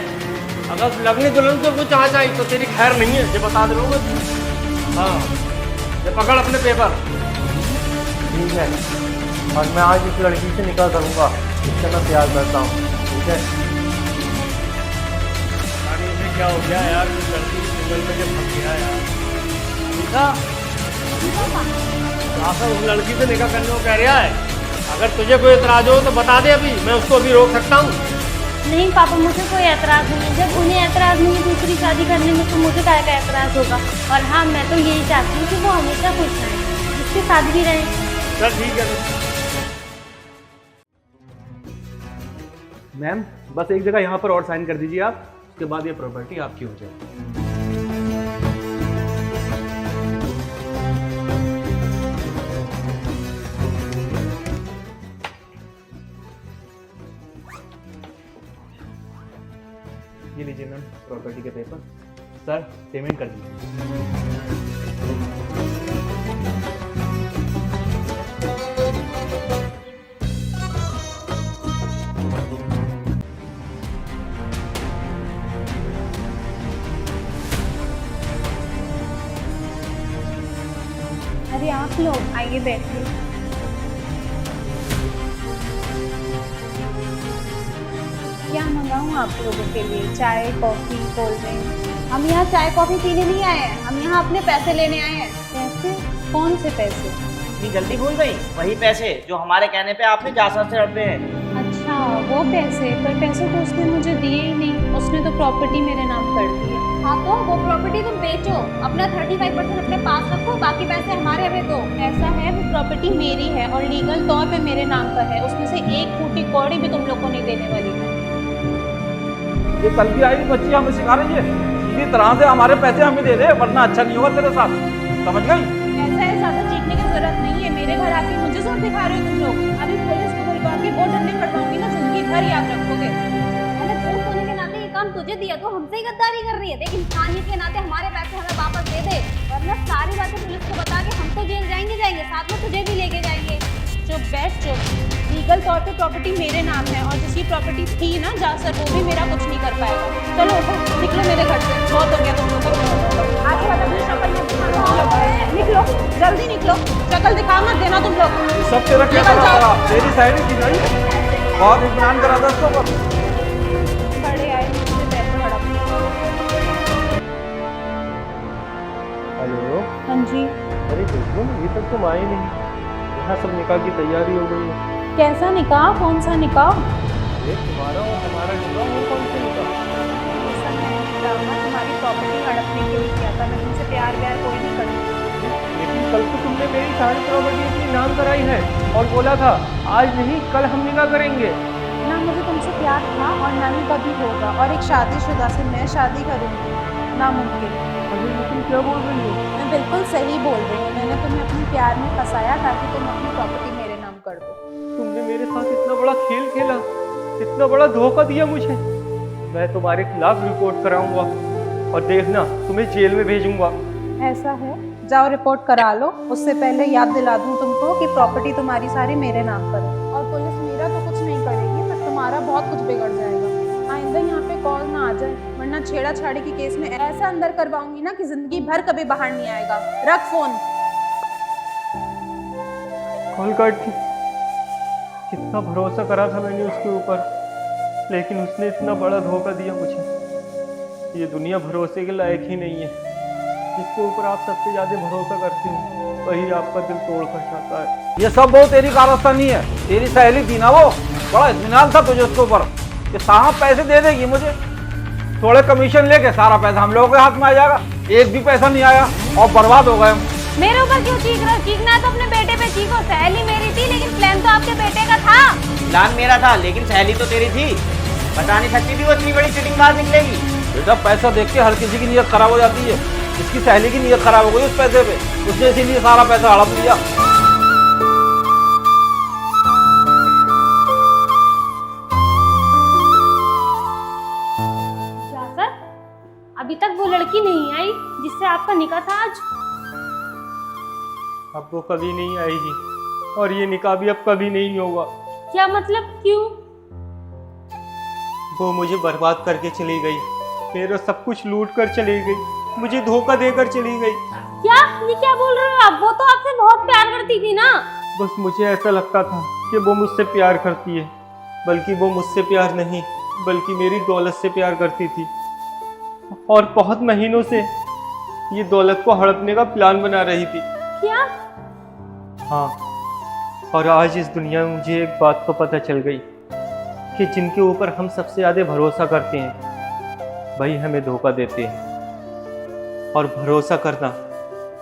अगर लगनी दुल्हन को कुछ आ जाए तो तेरी खैर नहीं है, ये बता दे रहा हूँ। हाँ, ये पकड़ अपने पेपर। ठीक है, और मैं आज इस लड़की से निकाह करूँगा, इससे मैं प्यार करता हूँ। ठीक है। अरे इसे क्या हो गया यार, इस लड़की की सिंगल में जब फंस गया यार। ठीक है, आखिर उस लड़की से निकाह करने को कह रहा है। अगर तुझे कोई एतराज हो तो बता दे, अभी मैं उसको अभी रोक सकता हूँ। नहीं पापा, मुझे कोई एतराज़ नहीं है। जब उन्हें एतराज़ नहीं है दूसरी शादी करने में, तो मुझे क्या का एतराज़ होगा। और हाँ, मैं तो यही चाहती हूँ कि वो हमेशा खुश रहे, जिसके साथ भी रहे। चल ठीक है। मैम, बस एक जगह यहाँ पर और साइन कर दीजिए आप, उसके बाद ये प्रॉपर्टी आपकी हो जाएगी। ये लीजिए मैम प्रॉपर्टी के पेपर। सर, पेमेंट कर दीजिए। अरे आप लोग आइए, बैठिए। क्या मंगाऊँ आप लोगों के लिए? चाय, कॉफ़ी, कोल्ड ड्रिंक? हम यहाँ चाय कॉफी पीने नहीं आए हैं, हम यहाँ अपने पैसे लेने आए हैं। पैसे? कौन से पैसे? इतनी जल्दी भूल गई? वही पैसे जो हमारे कहने पे आपने जासूस से हड़पे हैं। अच्छा, वो पैसे? पर पैसे तो उसने मुझे दिए ही नहीं, उसने तो प्रॉपर्टी मेरे नाम कर दी है। हाँ तो वो प्रॉपर्टी तुम बेचो, अपना 35% अपने पास रखो, बाकी पैसे हमारे हमें दो। ऐसा है, वो प्रॉपर्टी मेरी है और लीगल तौर पे मेरे नाम का है। उसमें से एक फूटी कौड़ी भी तुम लोग को नहीं देने वाली है। ये कल की आई हुई बच्ची हमें सिखा रही है, सीधी तरह से हमारे पैसे हमें दे दे, वरना अच्छा नहीं होगा तेरे साथ। समझ गई? ऐसा है, ज़्यादा चीखने की जरूरत नहीं है। मेरे घर आके मुझे जोर दिखा रहे हो तुम लोग। अभी पुलिस को बुलवा के वो डंडे कटवाऊंगी ना, जिंदगी भर याद रखोगे। मैंने दोस्त होने के नाते ये काम तुझे दिया, तो हमसे ही गद्दारी कर रही है। देख, इंसानियत के नाते हमारे पैसे हमें वापस दे दे, वरना सारी बातें पुलिस को बता के हम तो जेल जाएंगे, साथ में तुझे भी लेके जाएंगे। चुप बैठ, चुप। लीगल तौर पे प्रॉपर्टी मेरे नाम है और जिसकी प्रॉपर्टी थी ना जासर, वो भी मेरा कुछ नहीं कर पाएगा। चलो उठो, निकलो मेरे घर से, बहुत हो गया तुम लोगों को। आगे वाला अपनी शक्ल मत दिखाना, निकलो, जल्दी निकलो। शक्ल दिखा मत देना तुम लोग। सब तेरा क्या करा रहा? तेरी शायरी की नहीं, बहुत इत्मीनान करा था उसको पर। बड़े आए मुझसे पैसे हड़पने। हेलो। हाँ जी। अरे देखो ना, ये तक तुम आए नहीं। यहाँ सब निकाह की तैयारी हो गई है। कैसा निकाह? कौन सा निकाह? ये तुम्हारा और हमारा निकाह, और कौन सा निकाह? ऐसा है, ड्रामा तुम्हारी प्रॉपर्टी हड़पने के लिए किया था। मैं तुमसे प्यार व्यार कोई नहीं करती। लेकिन कल तो तुमने मेरी सारी प्रॉपर्टी अपनी नाम कराई है और बोला था आज नहीं कल हम निकाह करेंगे। ना मुझे तुमसे प्यार था और ना ही कभी होगा, और एक शादीशुदा से मैं शादी करूंगी, नामुमकिन। अरे तुम क्या बोल रही हो? मैं बिल्कुल सही बोल रही हूँ। मैंने तुम्हें अपने प्यार में फंसाया ताकि तुम अपनी प्रॉपर्टी मेरे नाम कर दो। तुमने मेरे साथ इतना बड़ा खेल खेला, इतना बड़ा धोखा दिया मुझे। मैं तुम्हारे खिलाफ रिपोर्ट कराऊंगा और देखना तुम्हें जेल में भेजूंगा। ऐसा है, जाओ रिपोर्ट करा लो। उससे पहले याद दिला दूँ तुमको कि प्रॉपर्टी तुम्हारी सारी मेरे नाम पर है। और पुलिस मेरा तो कुछ नहीं करेगी, पर तुम्हारा बहुत कुछ बिगड़ जाएगा। आइंदा यहाँ पे कॉल ना आ जाए, वरना छेड़ाछाड़ी की केस में ऐसा अंदर करवाऊंगी ना कि जिंदगी भर कभी बाहर नहीं आएगा। रख फोन। कॉल काट दी। कितना भरोसा करा था मैंने उसके ऊपर, लेकिन उसने इतना बड़ा धोखा दिया मुझे। ये दुनिया भरोसे के लायक ही नहीं है। जिसके ऊपर आप सबसे ज्यादा भरोसा करते हो वही आपका दिल तोड़ कर जाता है। ये सब बहुत तेरी कारस्तानी है। तेरी सहेली थी ना वो, बड़ा इत्मीनान था तुझे उसके ऊपर कि साहब पैसे दे देगी मुझे, थोड़े कमीशन लेके सारा पैसा हम लोगों के हाथ में आ जाएगा। एक भी पैसा नहीं आया और बर्बाद हो गए हम। मेरे ऊपर क्यों चीख रहे हो? चीखना है तो अपने बेटे पे चीखो। सहेली मेरी थी, लेकिन प्लान तो आपके बेटे का था। प्लान मेरा था, लेकिन सहेली तो तेरी थी। बता नहीं सकती थी वो इतनी बड़ी चिटिंग बाज निकलेगी। बेटा, पैसा देख के हर किसी की नीयत खराब हो जाती है। इसकी सहेली की नीयत खराब हो गई उस पैसे पे, उसने इसीलिए सारा पैसा हड़प लिया। जासर, अभी तक वो लड़की नहीं आई जिससे आपका निकाह था आज। अब वो कभी नहीं आएगी और ये निकाह भी अब कभी नहीं होगा। क्या मतलब, क्यों? वो मुझे बर्बाद करके चली गई, मेरा सब कुछ लूट कर चली गई, मुझे धोखा देकर चली गई। क्या, ये क्या बोल रहे हो आप? वो तो आपसे बहुत प्यार करती थी ना। बस मुझे ऐसा लगता था कि वो मुझसे प्यार करती है, बल्कि वो मुझसे प्यार नहीं बल्कि मेरी दौलत से प्यार करती थी, और बहुत महीनों से ये दौलत को हड़पने का प्लान बना रही थी। क्या? हाँ, और आज इस दुनिया में मुझे एक बात तो पता चल गई कि जिनके ऊपर हम सबसे ज़्यादा भरोसा करते हैं वही हमें धोखा देते हैं, और भरोसा करना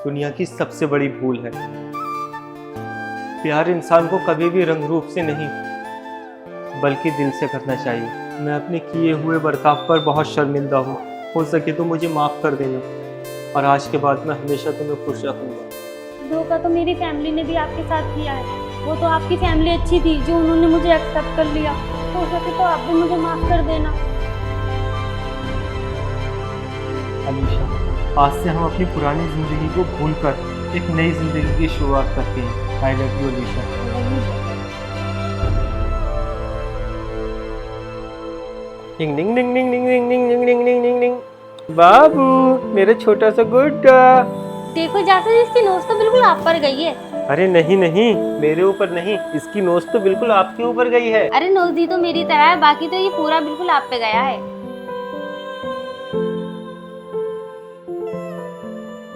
दुनिया की सबसे बड़ी भूल है। प्यार इंसान को कभी भी रंग रूप से नहीं बल्कि दिल से करना चाहिए। मैं अपने किए हुए बर्ताव पर बहुत शर्मिंदा हूँ, हो सके तो मुझे माफ़ कर देना, और आज के बाद मैं हमेशा तुम्हें खुश रखूँगा। धोखा तो मेरी फैमिली ने भी आपके साथ किया है। वो तो आपकी फैमिली अच्छी थी जो उन्होंने मुझे एक्सेप्ट कर लिया। हो सके तो आप भी मुझे माफ कर देना। अलीशा, आज से हम अपनी पुरानी ज़िंदगी को भूलकर एक नई ज़िंदगी की शुरुआत करते हैं। I love you Alisha. Ding ding ding ding ding ding ding ding ding ding ding ding. बाबू, मेरा छोटा सा गुड्डा। देखो जासूस, इसकी नोज तो बिल्कुल आप पर गई है। अरे नहीं नहीं, मेरे ऊपर नहीं, इसकी नोज तो बिल्कुल आपके ऊपर गई है। अरे नोज दी तो मेरी तरह है, बाकी तो ये पूरा बिल्कुल आप पे गया है।